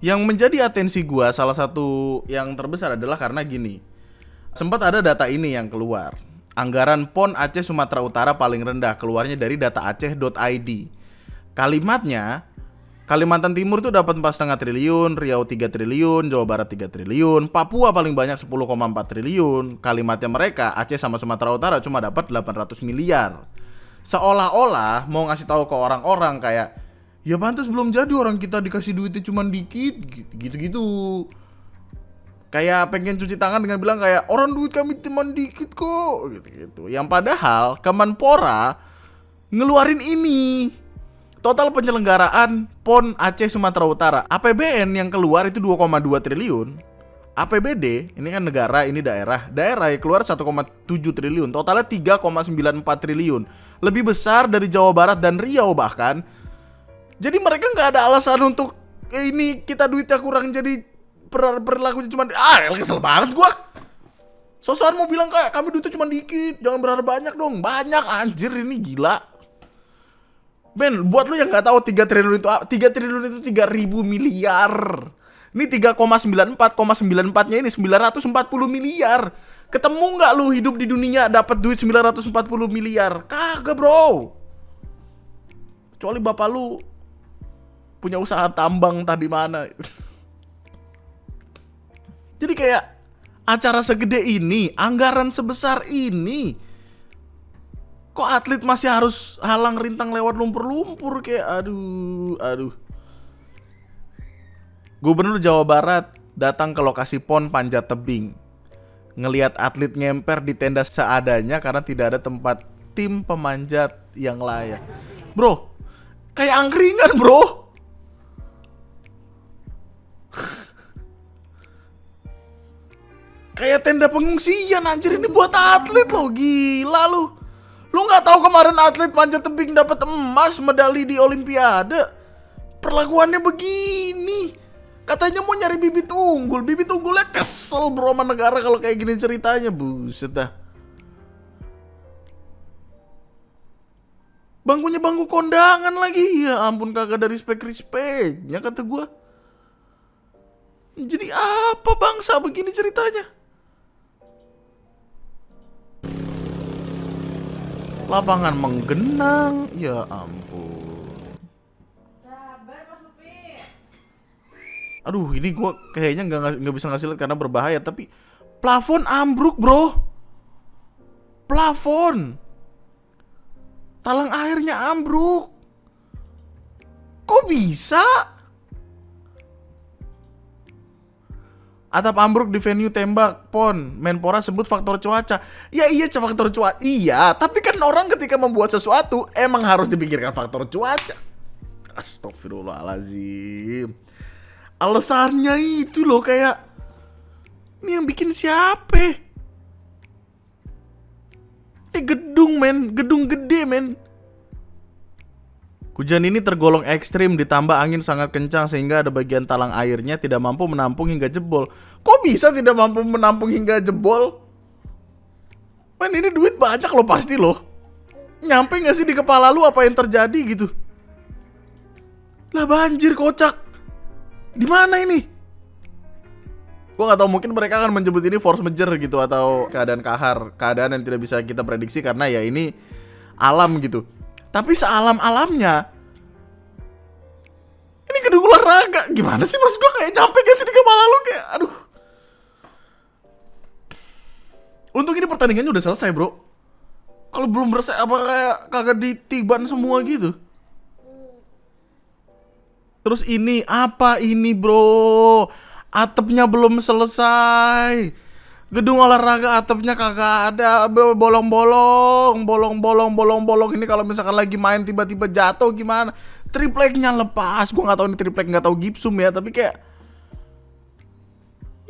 A: Yang menjadi atensi gua salah satu yang terbesar adalah karena gini. Sempat ada data ini yang keluar. Anggaran PON Aceh Sumatera Utara paling rendah keluarnya dari data aceh.id. Kalimatnya, Kalimantan Timur tuh dapat 4,5 triliun, Riau 3 triliun, Jawa Barat 3 triliun, Papua paling banyak 10,4 triliun. Kalimatnya mereka, Aceh sama Sumatera Utara cuma dapat 800 miliar. Seolah-olah mau ngasih tahu ke orang-orang kayak, ya pantas belum jadi orang kita dikasih duitnya cuma dikit, gitu-gitu. Kayak pengen cuci tangan dengan bilang kayak orang duit kami cuma dikit kok, gitu-gitu. Yang padahal Kemenpora ngeluarin ini. Total penyelenggaraan PON Aceh Sumatera Utara, APBN yang keluar itu 2,2 triliun. APBD, ini kan negara, ini daerah. Daerah yang keluar 1,7 triliun. Totalnya 3,94 triliun. Lebih besar dari Jawa Barat dan Riau bahkan. Jadi mereka nggak ada alasan untuk ini kita duitnya kurang jadi perilakunya cuma kesel banget gua. Sosokan mau bilang kayak kami duitnya cuma dikit, jangan berharap banyak dong. Banyak anjir, ini gila. Ben, buat lu yang nggak tahu 3 triliun itu 3 triliun itu 3.000 miliar. Ini 3,94,94-nya ini 940 miliar. Ketemu nggak lu hidup di dunia dapat duit 940 miliar? Kagak, bro. Kecuali bapak lu punya usaha tambang tadi mana. Jadi kayak acara segede ini, anggaran sebesar ini, kok atlet masih harus halang rintang lewat lumpur-lumpur, kayak aduh. Gubernur Jawa Barat datang ke lokasi PON Panjat Tebing. Ngelihat atlet ngemper di tenda seadanya karena tidak ada tempat tim pemanjat yang layak. Bro, kayak angkringan, bro. Kayak tenda pengungsian anjir, ini buat atlet lo, gila lu. Lu nggak tahu kemarin atlet panjat tebing dapat emas medali di Olimpiade. Perlakuannya begini. Katanya mau nyari bibit unggul. Bibit unggulnya kesel bro sama negara kalau kayak gini ceritanya. Buset dah. Bangkunya bangku kondangan lagi. Ya ampun, kagak ada respect-respectnya kata gua. Jadi apa bangsa begini ceritanya? Lapangan menggenang, ya ampun. Aduh, ini gue kayaknya nggak bisa ngasih lihat karena berbahaya. Tapi plafon ambruk, bro. Plafon, talang airnya ambruk. Kok bisa? Atap ambruk di venue tembak PON. Menpora sebut faktor cuaca. Ya iya faktor cuaca. Iya, tapi kan orang ketika membuat sesuatu emang harus dipikirkan faktor cuaca. Astagfirullahaladzim. Alasannya itu loh kayak, ini yang bikin siapa? Ini gedung men, gedung gede men. Hujan ini tergolong ekstrim ditambah angin sangat kencang sehingga ada bagian talang airnya tidak mampu menampung hingga jebol. Kok bisa tidak mampu menampung hingga jebol? Men ini duit banyak loh pasti loh. Nyampe gak sih di kepala lu apa yang terjadi gitu? Lah banjir kocak. Di mana ini? Gua nggak tahu, mungkin mereka akan menyebut ini force majeure gitu atau keadaan kahar, keadaan yang tidak bisa kita prediksi karena ya ini alam gitu. Tapi sealam-alamnya ini gedung olahraga. Gimana sih maksud gue, kayak nyampe gak sih di kepala lu kayak aduh. Untung ini pertandingannya udah selesai bro. Kalau belum selesai apa kayak kagak ditiban semua gitu. Terus ini apa ini bro? Atapnya belum selesai. Gedung olahraga atapnya kagak ada, bolong-bolong. Ini kalau misalkan lagi main tiba-tiba jatuh gimana? Tripleknya lepas. Gua nggak tahu ini triplek, nggak tahu gipsum ya, tapi kayak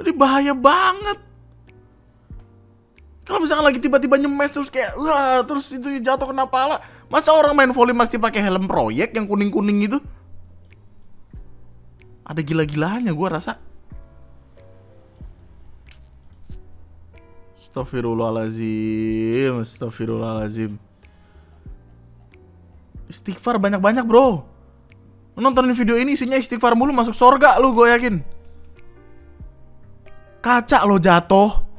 A: ini bahaya banget. Kalau misalkan lagi tiba-tiba nyemes terus kayak wah, terus itu jatuh kena pala. Masa orang main volley mesti pakai helm proyek yang kuning-kuning itu? Ada gila-gilanya gua rasa. Astagfirullahaladzim. Istighfar banyak-banyak bro. Nontonin video ini isinya istighfar mulu, masuk sorga lu gue yakin. Kaca lo jatuh.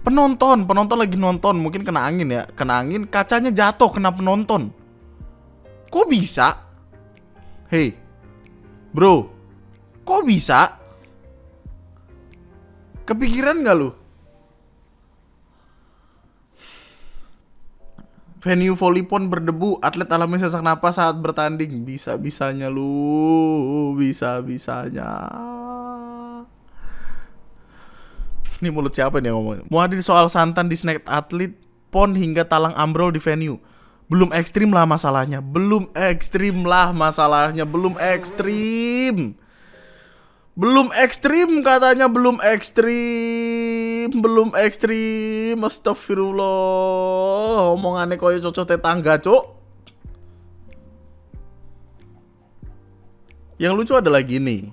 A: Penonton lagi nonton, mungkin kena angin ya. Kena angin, kacanya jatuh kena penonton. Kok bisa? Hei bro, kok bisa? Kepikiran gak lu? Venue volley pon berdebu, atlet alami sesak napas saat bertanding. Bisa-bisanya lu, bisa-bisanya. Ini mulut siapa nih yang ngomong? Muhadir soal santan di snack atlet pon hingga talang ambrol di venue. Belum ekstrim lah masalahnya. Belum ekstrim katanya, belum ekstrim. Astagfirullah. Omongannya koyo cocok tetangga, Cuk. Yang lucu adalah gini.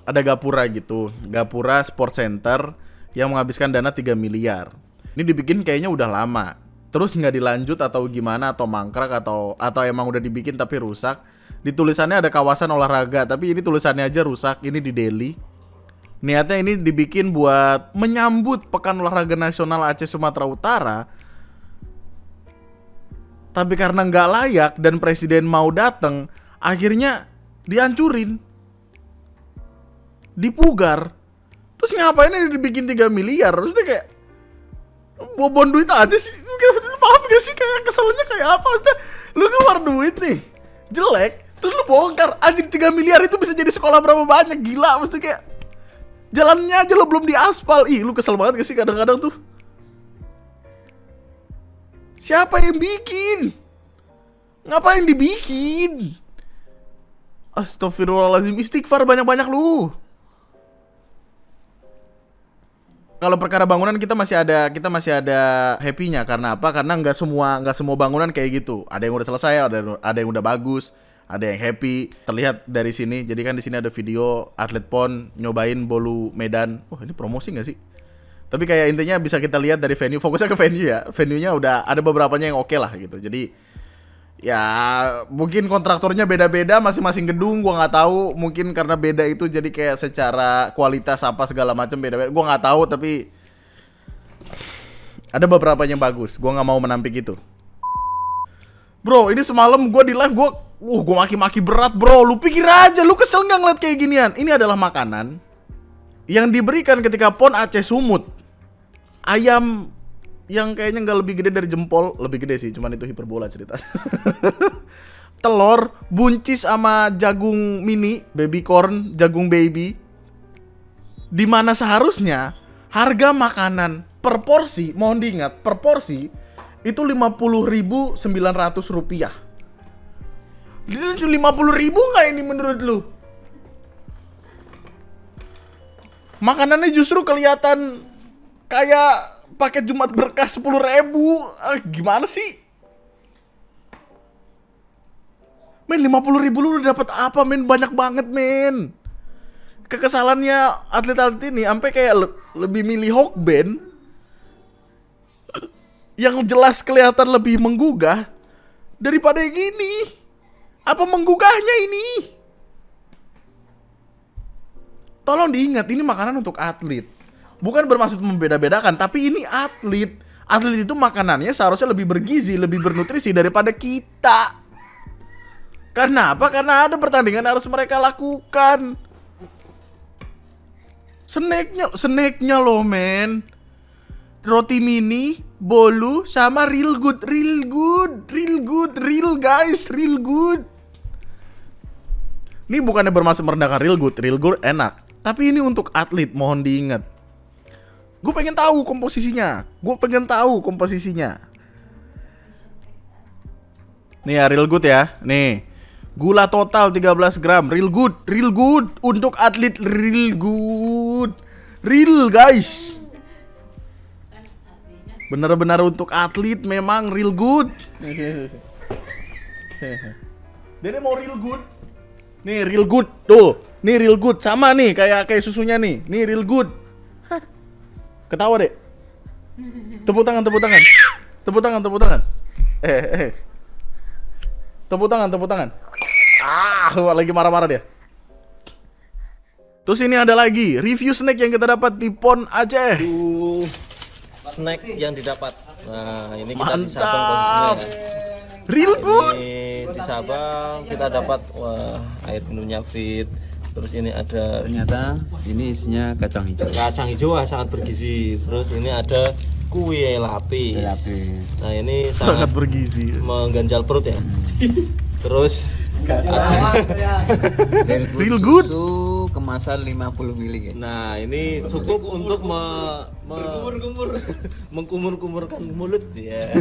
A: Ada Gapura gitu. Gapura Sport Center yang menghabiskan dana 3 miliar. Ini dibikin kayaknya udah lama. Terus nggak dilanjut atau gimana, atau mangkrak atau emang udah dibikin tapi rusak. Di tulisannya ada kawasan olahraga, tapi ini tulisannya aja rusak. Ini di Delhi. Niatnya ini dibikin buat menyambut Pekan Olahraga Nasional Aceh Sumatera Utara. Tapi karena nggak layak dan presiden mau dateng, akhirnya dihancurin, dipugar. Terus ngapain ini dibikin 3 miliar? Maksudnya kayak bobon duit aja sih. Lu paham gak sih kayak keselnya kayak apa? Maksudnya lu keluar duit nih jelek, terus lu bongkar. Anjir 3 miliar itu bisa jadi sekolah berapa banyak, gila. Maksudnya kayak jalannya aja lo belum diaspal. Ih, lu kesel banget gak sih kadang-kadang tuh? Siapa yang bikin? Ngapain dibikin? Astagfirullahaladzim. Istighfar banyak-banyak lu. Kalau perkara bangunan kita masih ada happy-nya. Karena apa? Karena nggak semua bangunan kayak gitu. Ada yang udah selesai, ada yang udah bagus, ada yang happy. Terlihat dari sini. Jadi kan di sini ada video atlet PON nyobain bolu Medan. Wah, ini promosi nggak sih? Tapi kayak intinya bisa kita lihat dari venue. Fokusnya ke venue ya. Venue-nya udah ada beberapanya yang oke lah gitu. Jadi ya mungkin kontraktornya beda-beda masing-masing gedung, gua nggak tahu. Mungkin karena beda itu jadi kayak secara kualitas apa segala macam beda-beda. Gua nggak tahu, tapi ada beberapa yang bagus. Gua nggak mau menampik itu. Bro, ini semalam gua di live gua maki-maki berat bro. Lu pikir aja, lu kesel nggak ngeliat kayak ginian? Ini adalah makanan yang diberikan ketika PON Aceh Sumut. Ayam yang kayaknya nggak lebih gede dari jempol, lebih gede sih, cuman itu hiperbola cerita. Telur, buncis sama jagung mini, baby corn, jagung baby. Dimana seharusnya harga makanan per porsi, mohon diingat, per porsi itu 50.900 rupiah. 50.000 nggak ini menurut lu? Makanannya justru kelihatan kayak paket Jumat Berkah 10.000. Gimana sih? Men, 50.000 lu udah dapat apa, men? Banyak banget, men. Kekesalannya atlet-atlet ini sampai kayak lebih milih Hokben yang jelas kelihatan lebih menggugah daripada yang gini. Apa menggugahnya ini? Tolong diingat, ini makanan untuk atlet. Bukan bermaksud membeda-bedakan, tapi ini atlet. Atlet itu makanannya seharusnya lebih bergizi, lebih bernutrisi daripada kita. Karena apa? Karena ada pertandingan harus mereka lakukan. Snacknya loh, men. Roti mini, bolu, sama real good, real guys, real good. Ini bukannya bermaksud merendahkan real good enak. Tapi ini untuk atlet, mohon diingat. Gue pengen tahu komposisinya. Nih ya, real good ya. Nih, gula total 13 gram, real good. Untuk atlet real good. Real guys. Benar-benar untuk atlet memang real good. Dia mau real good. Nih real good tuh. Nih real good sama nih kayak susunya nih. Nih real good. Ketawa deh. Tepuk tangan. Tepuk tangan. Lagi marah-marah dia. Terus ini ada lagi review snack yang kita dapat di PON Aceh.
E: Snack yang didapat. Nah, ini kita di Sabang
A: Mantap.
E: posisinya ya.
A: Real good.
E: Ini di Sabang kita dapat air minumnya fit. Terus ini ada
F: Ternyata ini isinya kacang hijau.
E: kacang hijau sangat bergizi. Terus ini ada kue lapis. Nah, ini
A: Sangat bergizi.
E: mengganjal perut ya. Terus
A: Real good.
F: Susu kemasan 50 ml ya.
E: nah, ini cukup untuk mengkumur-kumurkan mulut ya.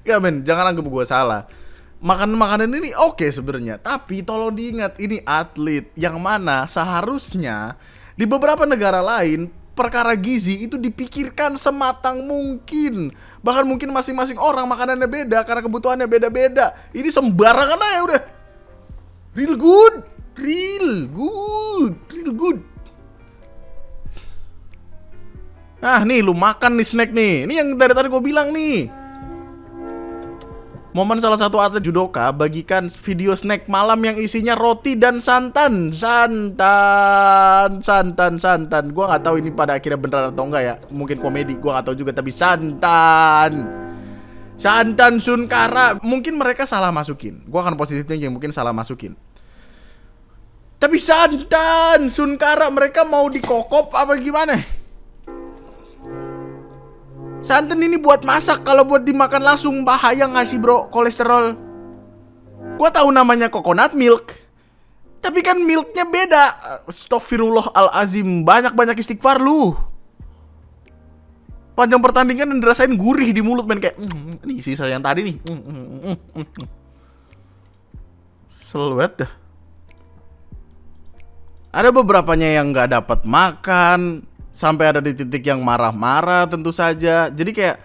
A: Ya men, jangan anggap gue salah. Makanan ini oke sebenarnya, tapi tolong diingat ini atlet yang mana seharusnya di beberapa negara lain perkara gizi itu dipikirkan sematang mungkin. Bahkan mungkin masing-masing orang makanannya beda karena kebutuhannya beda-beda. Ini sembarangan aja udah. Real good. Nah nih lu makan nih snack nih. Ini yang dari tadi gue bilang nih. Momen salah satu atlet judoka bagikan video snack malam yang isinya roti dan santan. Gua nggak tahu ini pada akhirnya beneran atau enggak ya. Mungkin komedi, gua nggak tahu juga, tapi santan Sunkara. Mungkin mereka salah masukin. Gua akan positif thinking, mungkin salah masukin. Tapi santan Sunkara mereka mau dikokop apa gimana? Santan ini buat masak, kalau buat dimakan langsung bahaya nggak sih bro, kolesterol. Gua tahu namanya coconut milk, tapi kan milknya beda. Astaghfirullahalazim, banyak istighfar lu. Panjang pertandingan dan dirasain gurih di mulut men, kayak nih sisa yang tadi nih. Selwet dah. Ada beberapanya yang nggak dapat makan, sampai ada di titik yang marah-marah tentu saja. Jadi kayak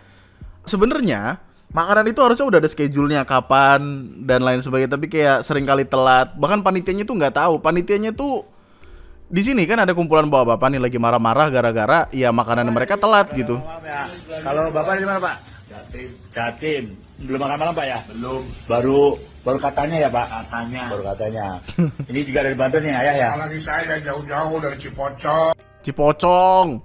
A: sebenarnya makanan itu harusnya udah ada schedule-nya kapan dan lain sebagainya, tapi kayak seringkali telat. Bahkan panitianya tuh nggak tahu. Panitianya tuh di sini kan ada kumpulan bapak-bapak nih lagi marah-marah gara-gara ya makanan mereka telat gitu.
G: Ya. Kalau bapak di mana pak? Jatim. Belum makan malam pak ya? Belum. Baru katanya ya pak? Baru katanya. Ini juga dari Banten nih ayah ya?
C: Apalagi saya jauh-jauh dari
A: Cipocong.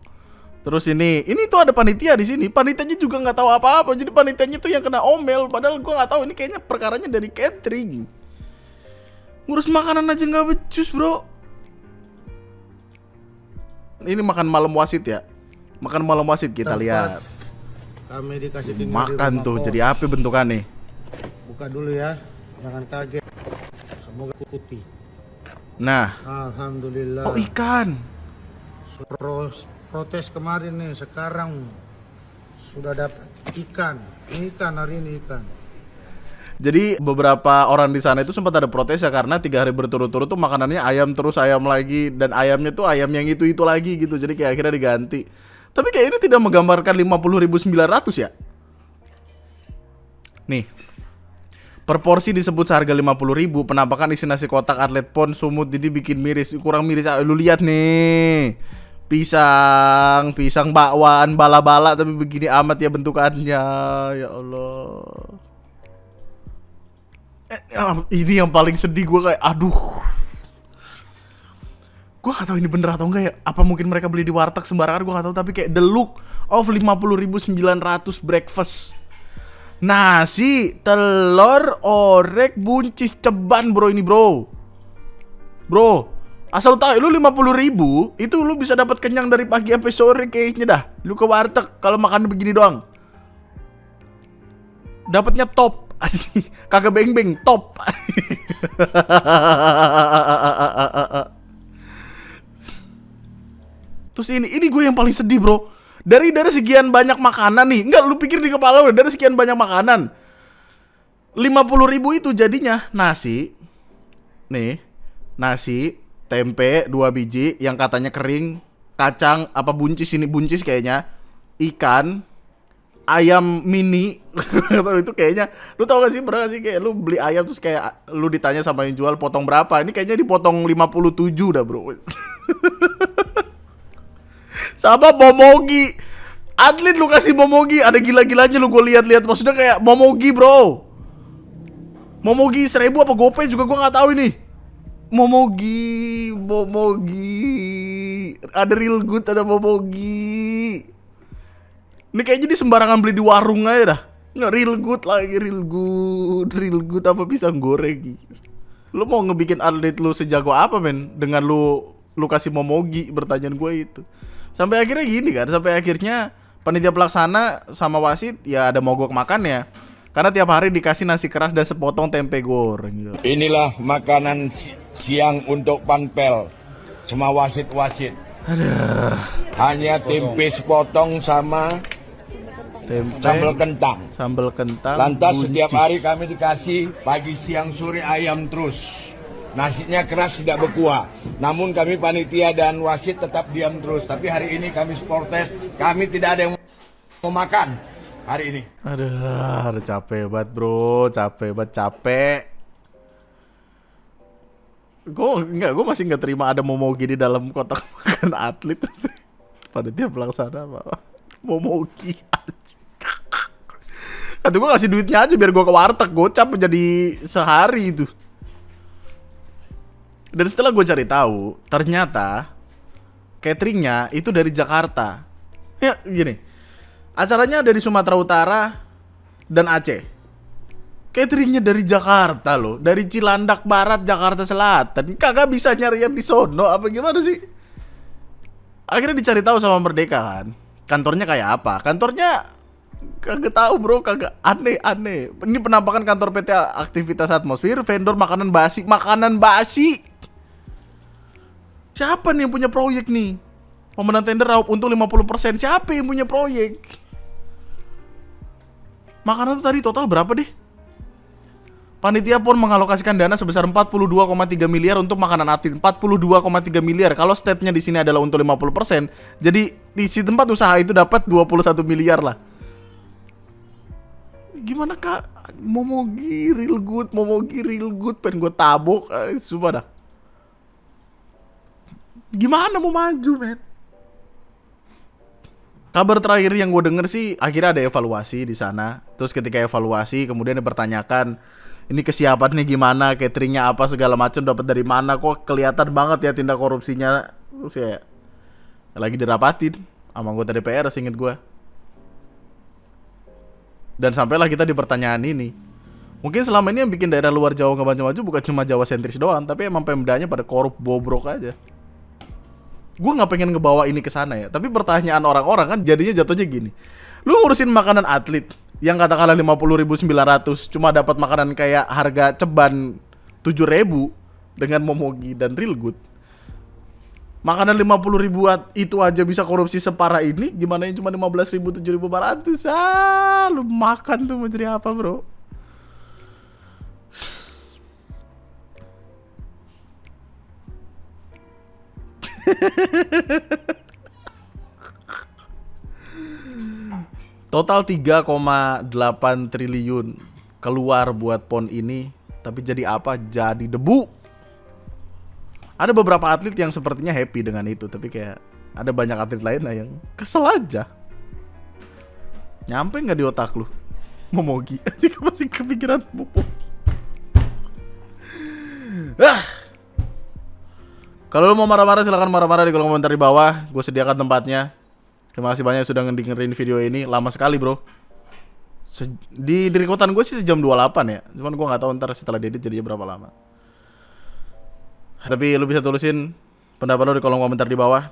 A: Terus ini tuh ada panitia di sini. Panitianya juga nggak tahu apa-apa. Jadi panitianya tuh yang kena omel. Padahal gua nggak tahu ini kayaknya perkaranya dari catering. Ngurus makanan aja nggak becus bro. Ini makan malam wasit ya. Makan malam wasit kita lihat.
H: Kami dikasih
A: Makan tuh jadi apa bentukannya?
H: Buka dulu ya, jangan kaget. Semoga putih.
A: Nah,
H: Alhamdulillah.
A: oh ikan.
H: Protes kemarin nih, sekarang sudah dapat ikan. Ini ikan, hari ini ikan.
A: Jadi beberapa orang di sana itu sempat ada protes ya karena 3 hari berturut-turut tuh makanannya ayam terus ayam lagi, dan ayamnya tuh ayam yang itu lagi gitu. Jadi kayak akhirnya diganti. Tapi kayak ini tidak menggambarkan 50.900 ya. Nih. Per porsi disebut seharga 50.000, penampakan isi nasi kotak, atlet pon, sumut, jadi bikin miris. Kurang miris, lu lihat nih. Pisang bakwan, bala-bala tapi begini amat ya bentukannya. Ya Allah. Ini yang paling sedih, gue kayak aduh. Gue gak tahu ini bener atau enggak ya. Apa mungkin mereka beli di warteg sembarangan, gue gak tahu. Tapi kayak the look of 50.900 breakfast. Nasi, telur, orek, buncis, ceban bro ini bro. Bro, asal lu tahu lu 50.000 itu lu bisa dapat kenyang dari pagi sampai sore kayaknya dah. Lu ke warteg kalau makan begini doang. Dapatnya top. Asik, kagak beng-beng, top. Terus ini gue yang paling sedih bro. Dari sekian banyak makanan nih, enggak lu pikir di kepala lu dari sekian banyak makanan 50.000 itu jadinya nasi. Nih, nasi, tempe 2 biji yang katanya kering, kacang apa buncis, ini buncis kayaknya, ikan, ayam mini. Itu kayaknya, lu tau gak sih, pernah gak sih kayak lu beli ayam terus kayak lu ditanya sama yang jual potong berapa. Ini kayaknya dipotong 57 dah bro. Sama momogi. Atlet lu kasih momogi, ada gila-gilanya lu gue lihat-lihat. Maksudnya kayak momogi bro. Momogi 1.000 apa GoPay juga gue gak tahu ini. Momogi. Ada real good, ada momogi. Ini kayaknya di sembarangan beli di warung aja dah. Nggak real good lagi, real good apa pisang goreng. Lu mau ngebikin atlet lu sejago apa men? Dengan lu kasih momogi, pertanyaan gue itu. Sampai akhirnya gini kan, sampai akhirnya panitia pelaksana sama wasit ya ada mogok makan ya. Karena tiap hari dikasih nasi keras dan sepotong tempe goreng gitu.
I: Inilah makanan siang untuk panpel, semua wasit-wasit. Hanya tempe sepotong sama
A: Tempe, sambal kentang.
I: Lantas
A: buncis.
I: setiap hari kami dikasih pagi, siang, sore ayam terus. Nasinya keras tidak berkuah. Namun kami panitia dan wasit tetap diam terus. Tapi hari ini kami protes, kami tidak ada yang mau makan hari ini.
A: Aduh, capek banget bro, capek. Gue masih nggak terima ada momogi di dalam kotak makan atlet. Panitia pelaksana apa? Momogi aja. Kata gue kasih duitnya aja biar gue ke warteg, gocap jadi sehari itu. Dan setelah gue cari tahu, ternyata cateringnya itu dari Jakarta. Ya gini, acaranya dari Sumatera Utara dan Aceh. Cateringnya dari Jakarta loh, dari Cilandak Barat, Jakarta Selatan. Kagak bisa nyarian di sono, apa gimana sih? Akhirnya dicari tahu sama Merdeka kan. Kantornya kayak apa? Kantornya kagak tahu bro, kagak, aneh. Ini penampakan kantor PT Aktivitas Atmosfer, vendor makanan basi. Siapa nih yang punya proyek nih? Pemenang tender raup untung 50%. Siapa yang punya proyek? Makanan itu tadi total berapa deh? Panitia pun mengalokasikan dana sebesar 42,3 miliar untuk makanan atlet. 42,3 miliar. Kalau state-nya di sini adalah untuk 50%, jadi di si tempat usaha itu dapat 21 miliar lah. Gimana kak? Momogi real good, pengen gue tabok. Sumpah dah. Gimana mau maju men? Kabar terakhir yang gue denger sih akhirnya ada evaluasi di sana. Terus ketika evaluasi kemudian dipertanyakan ini kesiapannya gimana, cateringnya apa segala macam, dapat dari mana, kok kelihatan banget ya tindak korupsinya. Terus ya lagi dirapatin sama anggota DPR seinget gue. Dan sampailah kita di pertanyaan ini. Mungkin selama ini yang bikin daerah luar Jawa gak maju-maju bukan cuma Jawa sentris doang, tapi emang Pemdanya pada korup bobrok aja. Gue gak pengen ngebawa ini ke sana ya, tapi pertanyaan orang-orang kan jadinya jatuhnya gini. Lu ngurusin makanan atlet yang katakanlah 50.900 cuma dapat makanan kayak harga ceban 7.000 dengan momogi dan real good. Makanan 50.000 itu aja bisa korupsi separah ini, gimana yang cuma 15.000 7.400? Lu makan tuh mau jadi apa, bro? Total 3,8 triliun keluar buat PON ini, tapi jadi apa? Jadi debu. Ada beberapa atlet yang sepertinya happy dengan itu, tapi kayak ada banyak atlet lain lah yang kesel aja. Nyampe nggak di otak lu? Momogi, masih kepikiran Momogi. Kalau lu mau marah-marah silahkan marah-marah di kolom komentar di bawah. Gue sediakan tempatnya. Terima kasih banyak sudah ngedengerin video ini. Lama sekali bro. Di rekotan gue sih sejam 28 ya. Cuman gue gak tahu ntar setelah diedit jadinya berapa lama. Tapi lu bisa tulisin pendapat lu di kolom komentar di bawah.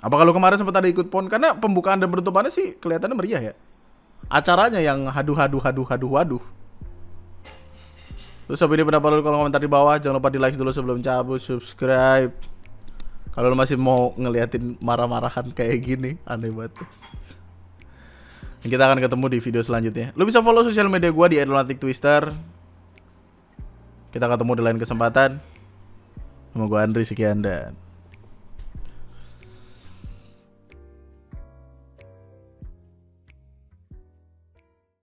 A: Apakah lu kemarin sempat ada ikut PON? Karena pembukaan dan penutupannya sih kelihatannya meriah ya. Acaranya yang haduh. Terus ini pendapat lu di kolom komentar di bawah. Jangan lupa di like dulu sebelum cabut. Subscribe. Kalau lu masih mau ngeliatin marah-marahan kayak gini, aneh banget. Kita akan ketemu di video selanjutnya. Lu bisa follow sosial media gua di @lunatictwister. Kita ketemu di lain kesempatan. Sama gua Andri, sekian dan